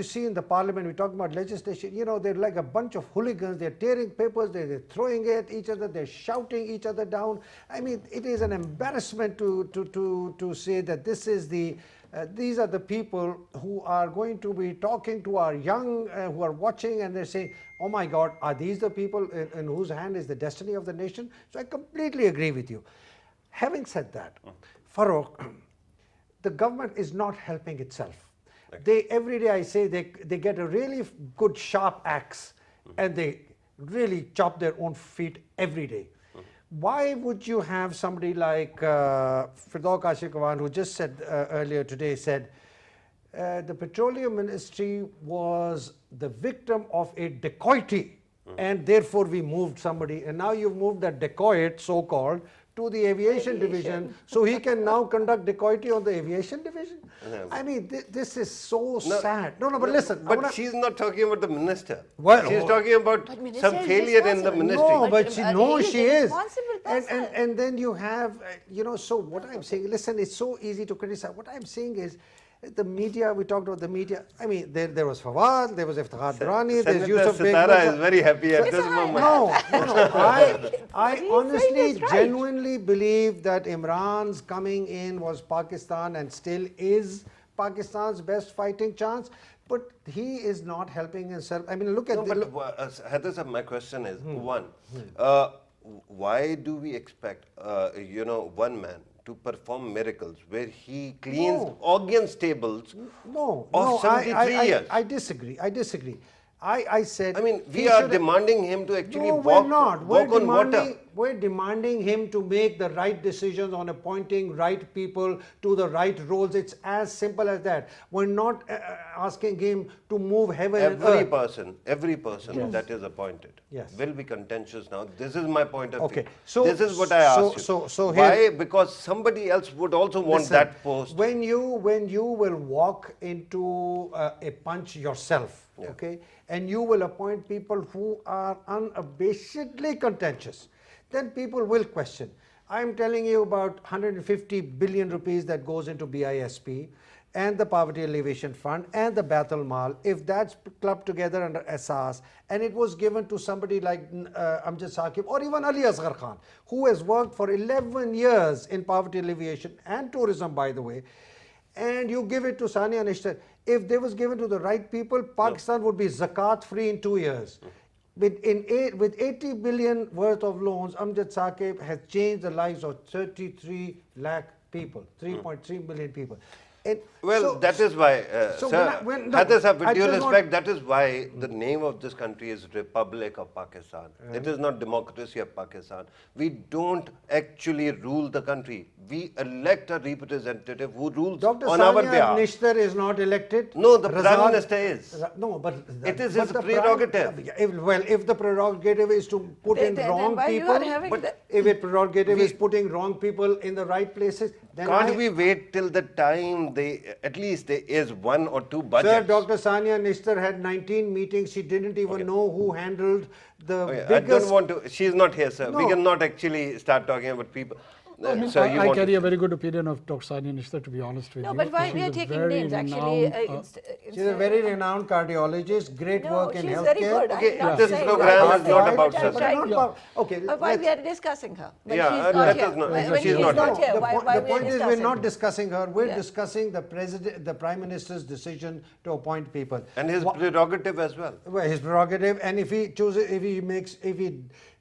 [SPEAKER 2] see in the parliament. We talk about legislation. You know, they're like a bunch of hooligans. They're tearing papers. They're throwing it at each other. They're shouting each other down. I mean, it is an embarrassment to say that this is the. These are the people who are going to be talking to our young who are watching, and they're saying, oh my God, are these the people in whose hand is the destiny of the nation? So I completely agree with you. Having said that, Farooq, the government is not helping itself. They, every day I say they get a really good sharp axe and they really chop their own feet every day. Why would you have somebody like Firdaus Kashif Khan, who just said earlier today, said the petroleum ministry was the victim of a dacoity, and therefore we moved somebody, and now you've moved that dacoit, so-called, to the aviation division, so he can now conduct dacoity on the aviation division? I mean, this is so sad. No, but listen.
[SPEAKER 1] But she's not talking about the minister.
[SPEAKER 2] Well,
[SPEAKER 1] she's talking about
[SPEAKER 3] But minister
[SPEAKER 1] some
[SPEAKER 3] is
[SPEAKER 1] failure in the
[SPEAKER 3] responsible.
[SPEAKER 1] ministry.
[SPEAKER 2] No, but
[SPEAKER 3] But,
[SPEAKER 2] she,
[SPEAKER 3] he
[SPEAKER 2] no,
[SPEAKER 3] is
[SPEAKER 2] she
[SPEAKER 3] a
[SPEAKER 2] is.
[SPEAKER 3] responsible person.
[SPEAKER 2] And then you have, you know, so what I'm saying, listen, it's so easy to criticize. What I'm saying is, the media, we talked about the media. I mean, there was Fawad, there was Iftikhar Durrani, there's
[SPEAKER 1] Senator
[SPEAKER 2] Yusuf Beg
[SPEAKER 1] Sitara
[SPEAKER 2] Mirza.
[SPEAKER 1] is very happy at this moment.
[SPEAKER 2] No, I
[SPEAKER 3] he's saying
[SPEAKER 2] honestly,
[SPEAKER 3] is right.
[SPEAKER 2] genuinely believe that Imran's coming in was Pakistan and still is Pakistan's best fighting chance, but he is not helping himself. I mean, look at
[SPEAKER 1] No,
[SPEAKER 2] the...
[SPEAKER 1] but Haider sir, my question is, one, why do we expect, you know, one man to perform miracles where he cleans
[SPEAKER 2] No.
[SPEAKER 1] organ tables
[SPEAKER 2] No,
[SPEAKER 1] of
[SPEAKER 2] no,
[SPEAKER 1] 73 years?
[SPEAKER 2] I disagree. I said.
[SPEAKER 1] I mean, we
[SPEAKER 2] he
[SPEAKER 1] are
[SPEAKER 2] should-
[SPEAKER 1] demanding him to actually
[SPEAKER 2] No,
[SPEAKER 1] walk,
[SPEAKER 2] we're not.
[SPEAKER 1] walk on water.
[SPEAKER 2] We're demanding him to make the right decisions on appointing right people to the right roles. It's as simple as that. We're not asking him to move heaven and earth.
[SPEAKER 1] Every person that is appointed
[SPEAKER 2] Yes.
[SPEAKER 1] will be contentious now. This is my point of
[SPEAKER 2] Okay,
[SPEAKER 1] view.
[SPEAKER 2] so-
[SPEAKER 1] this is what I asked you.
[SPEAKER 2] so
[SPEAKER 1] Why?
[SPEAKER 2] here-
[SPEAKER 1] Because somebody else would also want
[SPEAKER 2] Listen,
[SPEAKER 1] that post.
[SPEAKER 2] When you will walk into a punch yourself, okay, and you will appoint people who are unabashedly contentious, then people will question. I'm telling you about 150 billion rupees that goes into BISP and the Poverty Alleviation Fund and the Baitul Mal. If that's clubbed together under Asas and it was given to somebody like Amjad Saqib or even Ali Asghar Khan, who has worked for 11 years in poverty alleviation and tourism, by the way, and you give it to Sania Nishtar, if they was given to the right people, Pakistan would be zakat free in 2 years. With 80 billion worth of loans, Amjad Saqib has changed the lives of 33 lakh people, 3.3 million people. And
[SPEAKER 1] Well,
[SPEAKER 2] so-
[SPEAKER 1] that is why,
[SPEAKER 2] so
[SPEAKER 1] sir,
[SPEAKER 2] no,
[SPEAKER 1] Haider sir, with
[SPEAKER 2] I
[SPEAKER 1] due
[SPEAKER 2] just want-
[SPEAKER 1] respect, that is why the name of this country is Republic of Pakistan. It is not Democracy of Pakistan. We don't actually rule the country. we elect a representative who rules
[SPEAKER 2] Dr.
[SPEAKER 1] on our
[SPEAKER 2] Sania
[SPEAKER 1] behalf.
[SPEAKER 2] Nishtar is not elected.
[SPEAKER 1] No, the Prime
[SPEAKER 2] Razak-
[SPEAKER 1] Minister is.
[SPEAKER 2] No, but
[SPEAKER 1] It is
[SPEAKER 2] but
[SPEAKER 1] his
[SPEAKER 2] the
[SPEAKER 1] prerogative.
[SPEAKER 2] If the prerogative is to put in
[SPEAKER 3] Then
[SPEAKER 2] wrong
[SPEAKER 3] why you
[SPEAKER 2] people,
[SPEAKER 3] are having the-
[SPEAKER 2] if a prerogative is putting wrong people in the right places, then
[SPEAKER 1] Can't we wait till the time at least there is one or two budgets?
[SPEAKER 2] Sir, Dr. Sania Nishtar had 19 meetings. She didn't even know who handled the
[SPEAKER 1] Okay, I
[SPEAKER 2] biggest.
[SPEAKER 1] don't want to, she's not here, sir. We
[SPEAKER 2] No.
[SPEAKER 1] cannot actually start talking about people. Sir, you
[SPEAKER 4] I
[SPEAKER 1] want
[SPEAKER 4] carry
[SPEAKER 1] to-
[SPEAKER 4] a very good opinion of Dr. Sania Nishtar, to be honest with
[SPEAKER 3] No,
[SPEAKER 4] you.
[SPEAKER 3] but why we
[SPEAKER 4] She's
[SPEAKER 3] are
[SPEAKER 4] a
[SPEAKER 3] taking
[SPEAKER 4] very
[SPEAKER 3] names actually?
[SPEAKER 4] renowned,
[SPEAKER 2] She's a very renowned cardiologist, great
[SPEAKER 3] No,
[SPEAKER 2] work in
[SPEAKER 3] she's
[SPEAKER 2] healthcare.
[SPEAKER 3] very good.
[SPEAKER 1] Okay,
[SPEAKER 3] I'm not
[SPEAKER 1] this
[SPEAKER 3] saying
[SPEAKER 1] program
[SPEAKER 3] that.
[SPEAKER 1] is not
[SPEAKER 2] Right,
[SPEAKER 1] about
[SPEAKER 2] but
[SPEAKER 1] her,
[SPEAKER 2] not
[SPEAKER 1] sir.
[SPEAKER 2] about- Okay,
[SPEAKER 3] But why
[SPEAKER 2] let's-
[SPEAKER 3] we are discussing her? When
[SPEAKER 1] Yeah,
[SPEAKER 3] she's not
[SPEAKER 1] let
[SPEAKER 3] here.
[SPEAKER 1] us know.
[SPEAKER 3] When
[SPEAKER 1] She's
[SPEAKER 3] she's
[SPEAKER 1] not
[SPEAKER 3] not
[SPEAKER 1] here.
[SPEAKER 3] here,
[SPEAKER 2] The
[SPEAKER 3] why
[SPEAKER 2] point,
[SPEAKER 3] we
[SPEAKER 2] the
[SPEAKER 3] are
[SPEAKER 2] point is, we're
[SPEAKER 3] discussing
[SPEAKER 2] not
[SPEAKER 3] her?
[SPEAKER 2] discussing her. We're
[SPEAKER 3] Yeah.
[SPEAKER 2] discussing the president, the prime minister's decision to appoint people.
[SPEAKER 1] And his prerogative as well.
[SPEAKER 2] Well, his prerogative, and if he chooses,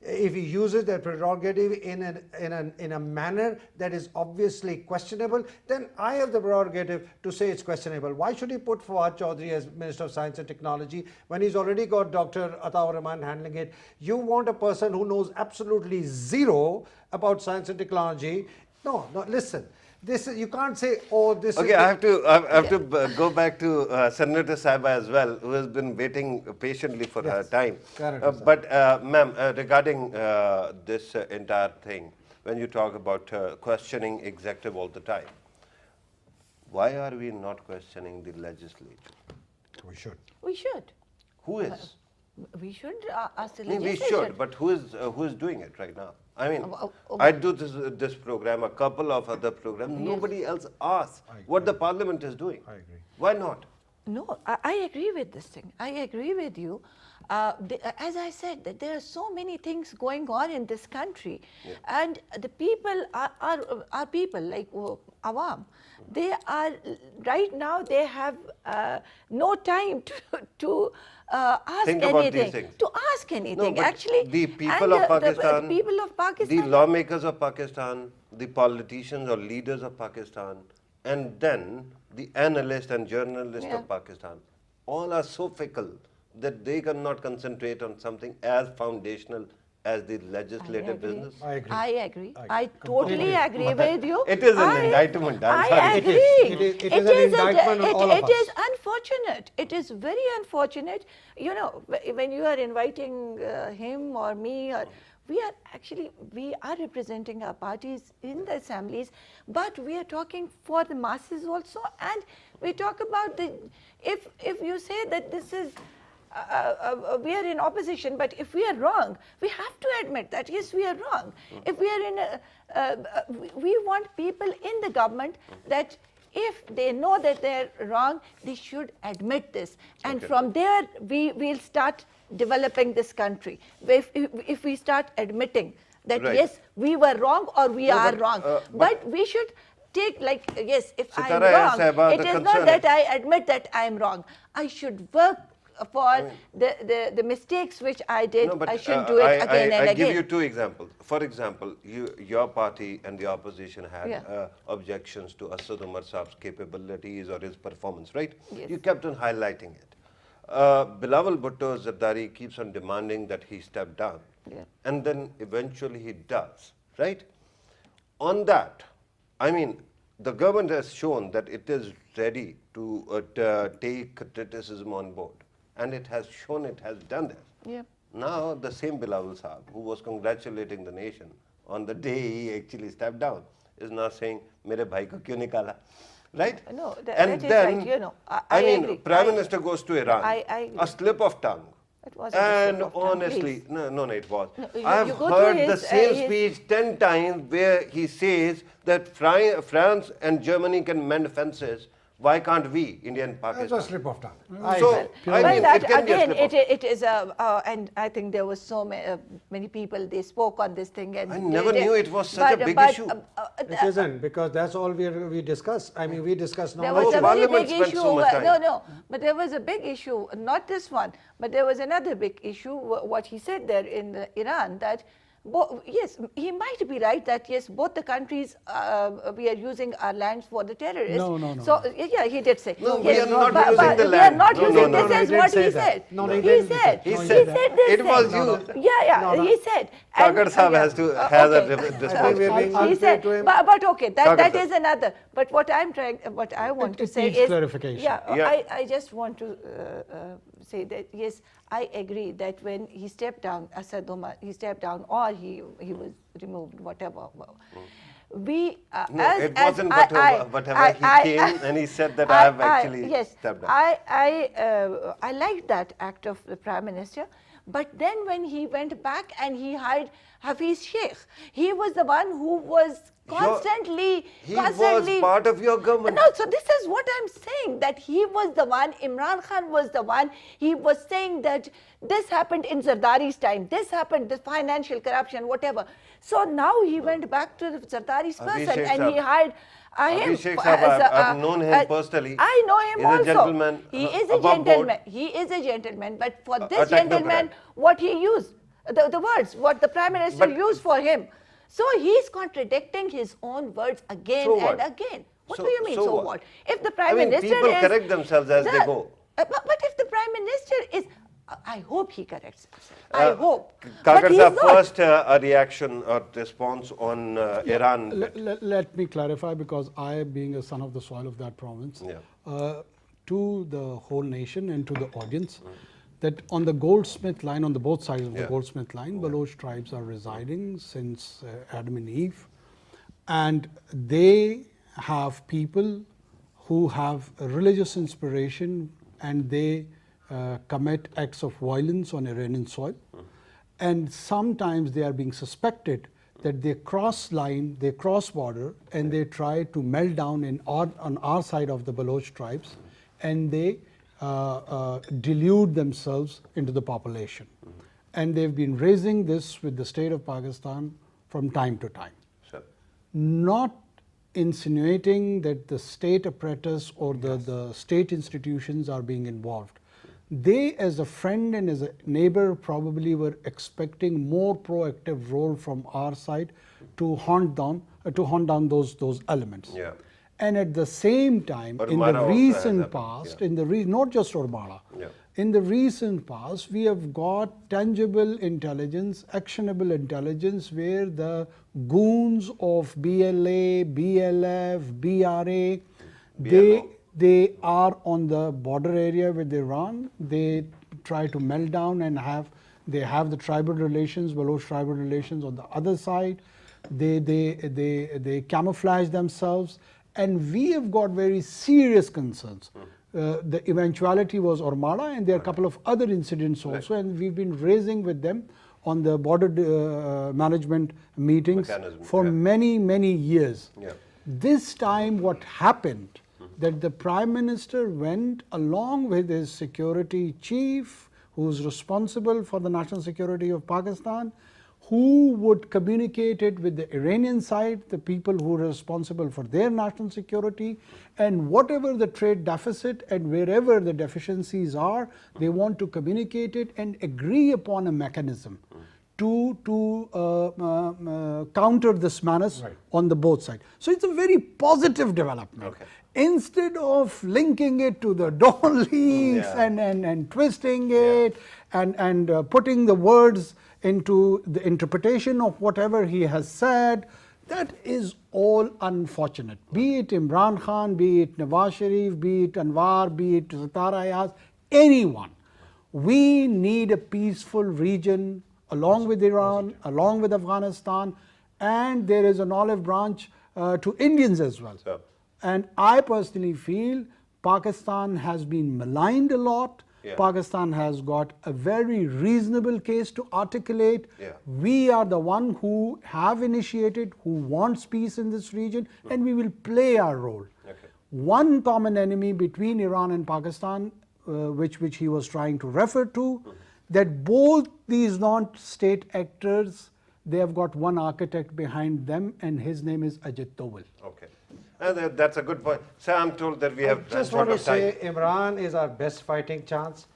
[SPEAKER 2] if he uses that prerogative in a manner that is obviously questionable, then I have the prerogative to say it's questionable. Why should he put Fawad Chaudhry as Minister of Science and Technology when he's already got Dr. Ataur Rahman handling it? You want a person who knows absolutely zero about science and technology. No, listen. You can't say, oh, this
[SPEAKER 1] Okay,
[SPEAKER 2] is.
[SPEAKER 1] I have to go back to Senator Saiba as well, who has been waiting patiently for her time.
[SPEAKER 2] Correct, sir.
[SPEAKER 1] But, ma'am, regarding this entire thing, when you talk about questioning executive all the time, why are we not questioning the legislature?
[SPEAKER 2] We should.
[SPEAKER 3] We should.
[SPEAKER 1] Who is?
[SPEAKER 3] We should ask the
[SPEAKER 1] I mean, we
[SPEAKER 3] legislature.
[SPEAKER 1] should, but who is doing it right now? I mean,
[SPEAKER 3] Oh,
[SPEAKER 1] I do this program, a couple of other programs. Nobody else asks what the parliament is doing.
[SPEAKER 2] I agree.
[SPEAKER 1] Why not?
[SPEAKER 3] No, I agree with this thing. I agree with you. As I said, that there are so many things going on in this country, and the people are people like Awam. They are right now. They have no time to ask
[SPEAKER 1] Think about these
[SPEAKER 3] anything.
[SPEAKER 1] things.
[SPEAKER 3] To ask anything,
[SPEAKER 1] but
[SPEAKER 3] actually.
[SPEAKER 1] the people
[SPEAKER 3] and
[SPEAKER 1] of
[SPEAKER 3] the
[SPEAKER 1] Pakistan,
[SPEAKER 3] people of Pakistan.
[SPEAKER 1] the lawmakers of Pakistan, the politicians or leaders of Pakistan, and then the analysts and journalists
[SPEAKER 3] Yeah.
[SPEAKER 1] of Pakistan, all are so fickle that they cannot concentrate on something as foundational as the legislative business.
[SPEAKER 2] I agree.
[SPEAKER 3] I agree. I totally agree with you.
[SPEAKER 1] It is an indictment, I'm
[SPEAKER 3] I
[SPEAKER 1] sorry.
[SPEAKER 3] agree.
[SPEAKER 2] It is an indictment on all of
[SPEAKER 3] It is
[SPEAKER 2] us.
[SPEAKER 3] unfortunate. It is very unfortunate. You know, when you are inviting him or me, or we are representing our parties in the assemblies, but we are talking for the masses also, and we talk about if you say that this is. We are in opposition, but if we are wrong, we have to admit that yes, we are wrong. If we are we want people in the government that if they know that they're wrong, they should admit this, and from there we will start developing this country. If we start admitting that
[SPEAKER 1] Right.
[SPEAKER 3] yes, we were wrong or we are
[SPEAKER 1] but,
[SPEAKER 3] wrong, but we should take like yes, if I am
[SPEAKER 1] Sitara, yes,
[SPEAKER 3] wrong,
[SPEAKER 1] Saiba,
[SPEAKER 3] it
[SPEAKER 1] the
[SPEAKER 3] is
[SPEAKER 1] concern
[SPEAKER 3] not that
[SPEAKER 1] is-
[SPEAKER 3] I admit that I am wrong. I should work for the mistakes which I did.
[SPEAKER 1] No, but
[SPEAKER 3] I should do it again and
[SPEAKER 1] I
[SPEAKER 3] again.
[SPEAKER 1] give you two examples. For example, your party and the opposition had
[SPEAKER 3] Yeah.
[SPEAKER 1] objections to Asad Umar Saab's capabilities or his performance, right?
[SPEAKER 3] Yes.
[SPEAKER 1] You kept on highlighting it. Bilawal Bhutto Zardari keeps on demanding that he step down.
[SPEAKER 3] Yeah.
[SPEAKER 1] And then eventually he does, right? On that, I mean, the government has shown that it is ready to take criticism on board. And it has shown it has done that.
[SPEAKER 3] Yeah.
[SPEAKER 1] Now the same Bilawal Saab, who was congratulating the nation on the day he actually stepped down, is now saying, "Mere bhai ko kyun nikala?" Right?
[SPEAKER 3] No,
[SPEAKER 1] and
[SPEAKER 3] that is
[SPEAKER 1] then,
[SPEAKER 3] right, you know,
[SPEAKER 1] I mean,
[SPEAKER 3] agree.
[SPEAKER 1] Prime Minister goes to Iran,
[SPEAKER 3] I agree.
[SPEAKER 1] a slip of tongue.
[SPEAKER 3] It wasn't a slip
[SPEAKER 1] And
[SPEAKER 3] of tongue,
[SPEAKER 1] honestly,
[SPEAKER 3] please.
[SPEAKER 1] no, it was.
[SPEAKER 3] No,
[SPEAKER 1] I have
[SPEAKER 3] you go to
[SPEAKER 1] heard the
[SPEAKER 3] his,
[SPEAKER 1] same
[SPEAKER 3] his-
[SPEAKER 1] speech 10 times where he says that France and Germany can mend fences. Why can't we, India and
[SPEAKER 2] It's
[SPEAKER 1] Pakistan?
[SPEAKER 2] a slip of tongue.
[SPEAKER 1] So,
[SPEAKER 2] I-
[SPEAKER 1] I
[SPEAKER 3] Well,
[SPEAKER 1] mean,
[SPEAKER 3] that
[SPEAKER 1] it can be a
[SPEAKER 3] again,
[SPEAKER 1] slip of
[SPEAKER 3] it is a, and I think there was so many people, they spoke on this thing. And
[SPEAKER 1] I never
[SPEAKER 3] they-
[SPEAKER 1] knew it was such a big issue.
[SPEAKER 2] It isn't, because that's all we discuss. I mean, we discuss now.
[SPEAKER 3] There was a very
[SPEAKER 1] Parliament
[SPEAKER 3] big
[SPEAKER 1] spent
[SPEAKER 3] issue.
[SPEAKER 1] so much time.
[SPEAKER 3] No, but there was a big issue, not this one, but there was another big issue, what he said there in Iran, that Yes, he might be right that yes, both the countries we are using our lands for the terrorists.
[SPEAKER 4] No.
[SPEAKER 3] So yeah, he did say.
[SPEAKER 1] No, we
[SPEAKER 3] yes,
[SPEAKER 1] are not
[SPEAKER 3] but-
[SPEAKER 1] using
[SPEAKER 3] but
[SPEAKER 1] the
[SPEAKER 3] we
[SPEAKER 1] land.
[SPEAKER 3] are not
[SPEAKER 1] No,
[SPEAKER 3] using.
[SPEAKER 1] no, no,
[SPEAKER 3] This
[SPEAKER 1] no.
[SPEAKER 3] is
[SPEAKER 2] He
[SPEAKER 3] what
[SPEAKER 2] didn't
[SPEAKER 3] he
[SPEAKER 2] say that.
[SPEAKER 3] said.
[SPEAKER 2] No, he
[SPEAKER 3] he
[SPEAKER 2] didn't say
[SPEAKER 3] said.
[SPEAKER 2] that.
[SPEAKER 1] He
[SPEAKER 2] No, he
[SPEAKER 1] said
[SPEAKER 2] didn't.
[SPEAKER 3] this
[SPEAKER 1] it was
[SPEAKER 3] thing.
[SPEAKER 1] you.
[SPEAKER 3] Yeah,
[SPEAKER 2] No, no.
[SPEAKER 3] he said.
[SPEAKER 1] Kakar Sahab
[SPEAKER 3] yeah.
[SPEAKER 1] has to has a
[SPEAKER 3] Okay.
[SPEAKER 1] responsibility.
[SPEAKER 2] I'll
[SPEAKER 3] He
[SPEAKER 2] say
[SPEAKER 3] said,
[SPEAKER 2] to him-
[SPEAKER 3] but okay,
[SPEAKER 1] Kakar
[SPEAKER 3] that
[SPEAKER 1] sir.
[SPEAKER 3] is another. But what I want to
[SPEAKER 4] It
[SPEAKER 3] say
[SPEAKER 4] needs
[SPEAKER 3] is
[SPEAKER 4] clarification.
[SPEAKER 1] Yeah.
[SPEAKER 3] I just want to say that yes, I agree that when he stepped down, Asad Omar, he stepped down or he was removed, whatever. We
[SPEAKER 1] No,
[SPEAKER 3] as,
[SPEAKER 1] it
[SPEAKER 3] as
[SPEAKER 1] wasn't
[SPEAKER 3] I-
[SPEAKER 1] whatever.
[SPEAKER 3] I-
[SPEAKER 1] He came and he said that I have actually
[SPEAKER 3] yes,
[SPEAKER 1] stepped down.
[SPEAKER 3] I liked that act of the Prime Minister, but then when he went back and he hired Hafiz Sheikh, he was the one who was constantly.
[SPEAKER 1] He was part of your government.
[SPEAKER 3] No, so this is what I'm saying, that he was the one, Imran Khan was the one, he was saying that this happened in Zardari's time, this happened, the financial corruption, whatever. So now he went back to the Zardari's person
[SPEAKER 1] Abhishek
[SPEAKER 3] and he
[SPEAKER 1] Sahab.
[SPEAKER 3] hired him.
[SPEAKER 1] Abhishek Sahab, I've known him personally.
[SPEAKER 3] I know him
[SPEAKER 1] He's a
[SPEAKER 3] also.
[SPEAKER 1] gentleman,
[SPEAKER 3] He is a
[SPEAKER 1] above board.
[SPEAKER 3] gentleman. He is a gentleman. But for this
[SPEAKER 1] technocrat.
[SPEAKER 3] gentleman, what he used, the words, what the Prime Minister
[SPEAKER 1] But-
[SPEAKER 3] used for him. So he's contradicting his own words again
[SPEAKER 1] So
[SPEAKER 3] and
[SPEAKER 1] what?
[SPEAKER 3] again. What
[SPEAKER 1] So-
[SPEAKER 3] do you mean,
[SPEAKER 1] so
[SPEAKER 3] so
[SPEAKER 1] what?
[SPEAKER 3] what? If the Prime
[SPEAKER 1] I mean,
[SPEAKER 3] Minister
[SPEAKER 1] people
[SPEAKER 3] is...
[SPEAKER 1] correct themselves as they go.
[SPEAKER 3] But if the Prime Minister is... I hope he corrects himself. I hope. But
[SPEAKER 1] Kakar
[SPEAKER 3] he's
[SPEAKER 1] Sahab,
[SPEAKER 3] not.
[SPEAKER 1] first a reaction or response on Iran.
[SPEAKER 4] Let me clarify, because I, being a son of the soil of that province,
[SPEAKER 1] Yeah.
[SPEAKER 4] to the whole nation and to the audience, that on the Goldsmith line, on the both sides of the
[SPEAKER 1] Yeah.
[SPEAKER 4] Goldsmith line, Baloch tribes are residing since Adam and Eve, and they have people who have a religious inspiration, and they commit acts of violence on Iranian soil. And sometimes they are being suspected that they cross line, they cross border, and they try to melt down on our side of the Baloch tribes, and they delude themselves into the population. And they've been raising this with the state of Pakistan from time to time.
[SPEAKER 1] Sure.
[SPEAKER 4] Not insinuating that the state apparatus or the state institutions are being involved. They, as a friend and as a neighbor, probably were expecting more proactive role from our side to hunt down those elements.
[SPEAKER 1] Yeah.
[SPEAKER 4] And at the same time, in
[SPEAKER 1] Ormara
[SPEAKER 4] the
[SPEAKER 1] also has
[SPEAKER 4] recent
[SPEAKER 1] happened,
[SPEAKER 4] past,
[SPEAKER 1] yeah.
[SPEAKER 4] not just Ormara,
[SPEAKER 1] Yeah.
[SPEAKER 4] in the recent past, we have got tangible intelligence, actionable intelligence, where the goons of BLA, BLF, BRA, they are on the border area with Iran. They try to melt down and they have the tribal relations, Baloch tribal relations on the other side. They camouflage themselves, and we have got very serious concerns. The eventuality was Ormara, and there are a couple of other incidents also, and we've been raising with them on the border management meetings
[SPEAKER 1] Mechanism,
[SPEAKER 4] for
[SPEAKER 1] yeah.
[SPEAKER 4] many years.
[SPEAKER 1] Yeah.
[SPEAKER 4] This time what happened, that the Prime Minister went along with his security chief, who's responsible for the national security of Pakistan, who would communicate it with the Iranian side, the people who are responsible for their national security, and whatever the trade deficit and wherever the deficiencies are, they want to communicate it and agree upon a mechanism to counter this menace on the both sides. So it's a very positive development.
[SPEAKER 1] Okay.
[SPEAKER 4] Instead of linking it to the Dawn leaks
[SPEAKER 1] Yeah.
[SPEAKER 4] and twisting it and putting the words into the interpretation of whatever he has said, that is all unfortunate. Be it Imran Khan, be it Nawaz Sharif, be it Anwar, be it Sattar Ayaz, anyone. We need a peaceful region along with Iran, along with Afghanistan, and there is an olive branch to Indians as well.
[SPEAKER 1] Sure.
[SPEAKER 4] And I personally feel Pakistan has been maligned a lot.
[SPEAKER 1] Yeah.
[SPEAKER 4] Pakistan has got a very reasonable case to articulate.
[SPEAKER 1] Yeah.
[SPEAKER 4] We are the one who have initiated, who wants peace in this region, and we will play our role.
[SPEAKER 1] Okay.
[SPEAKER 4] One common enemy between Iran and Pakistan, which he was trying to refer to, that both these non-state actors, they have got one architect behind them, and his name is Ajit Doval.
[SPEAKER 1] Okay. And that's a good point. So I'm told that we
[SPEAKER 2] I
[SPEAKER 1] have
[SPEAKER 2] just
[SPEAKER 1] run
[SPEAKER 2] want
[SPEAKER 1] short
[SPEAKER 2] to
[SPEAKER 1] of time.
[SPEAKER 2] say Imran is our best fighting chance.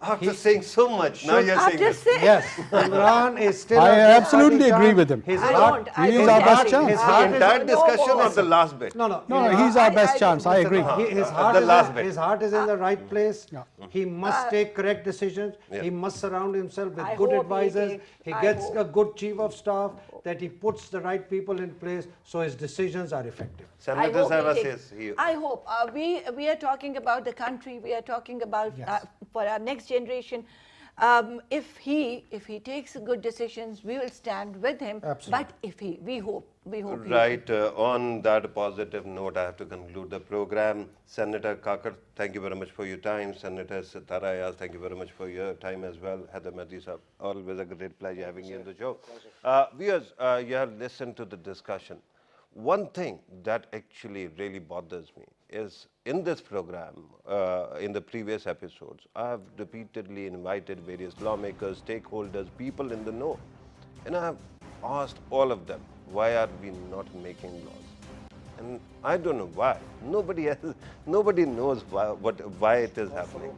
[SPEAKER 1] After saying so much, now you're saying
[SPEAKER 3] After
[SPEAKER 1] this.
[SPEAKER 3] saying,
[SPEAKER 2] Yes, Imran is still.
[SPEAKER 4] I
[SPEAKER 2] a good
[SPEAKER 4] absolutely
[SPEAKER 2] fighting
[SPEAKER 4] agree
[SPEAKER 2] chance.
[SPEAKER 4] with him.
[SPEAKER 2] His
[SPEAKER 3] I
[SPEAKER 2] heart,
[SPEAKER 3] don't. I
[SPEAKER 4] He is
[SPEAKER 3] don't
[SPEAKER 4] our best
[SPEAKER 3] agree.
[SPEAKER 4] chance.
[SPEAKER 2] His
[SPEAKER 1] The
[SPEAKER 2] heart is
[SPEAKER 1] entire
[SPEAKER 3] No
[SPEAKER 1] discussion
[SPEAKER 3] more.
[SPEAKER 1] or the last bit?
[SPEAKER 2] No.
[SPEAKER 4] No, he's our best chance. I agree.
[SPEAKER 2] His
[SPEAKER 1] The
[SPEAKER 2] heart is
[SPEAKER 1] last bit.
[SPEAKER 2] his heart is in the right place.
[SPEAKER 4] Yeah.
[SPEAKER 2] He must take correct decisions.
[SPEAKER 1] Yeah.
[SPEAKER 2] He must surround himself with
[SPEAKER 3] I
[SPEAKER 2] good
[SPEAKER 3] hope he
[SPEAKER 2] advisors.
[SPEAKER 3] takes-
[SPEAKER 2] He
[SPEAKER 3] I
[SPEAKER 2] gets
[SPEAKER 3] hope.
[SPEAKER 2] a good chief of staff, that he puts the right people in place so his decisions are effective.
[SPEAKER 3] I
[SPEAKER 1] Senator
[SPEAKER 3] hope
[SPEAKER 1] Sahib
[SPEAKER 3] he
[SPEAKER 1] says
[SPEAKER 3] takes-
[SPEAKER 1] he.
[SPEAKER 3] I hope. We are talking about the country. We are talking about
[SPEAKER 2] Yes.
[SPEAKER 3] for our next generation. If he takes good decisions, we will stand with him.
[SPEAKER 2] Absolutely.
[SPEAKER 3] But if we hope he will.
[SPEAKER 1] Right. On that positive note, I have to conclude the program. Senator Kakar, thank you very much for your time. Senator Sitara Ayaz, thank you very much for your time as well. Heather Mehdi Sahib, always a great pleasure having you in the show. Viewers, you have listened to the discussion. One thing that actually really bothers me is in this program, in the previous episodes, I have repeatedly invited various lawmakers, stakeholders, people in the know, and I have asked all of them, why are we not making laws? And I don't know why. Nobody knows why it is happening.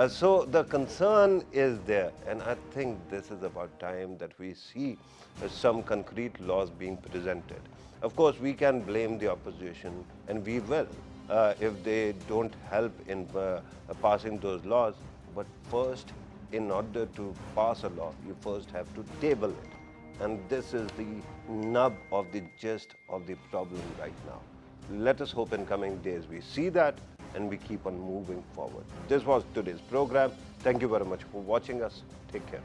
[SPEAKER 1] So the concern is there, and I think this is about time that we see some concrete laws being presented. Of course, we can blame the opposition, and we will, if they don't help in passing those laws. But first, in order to pass a law, you first have to table it. And this is the nub of the gist of the problem right now. Let us hope in coming days we see that and we keep on moving forward. This was today's program. Thank you very much for watching us. Take care.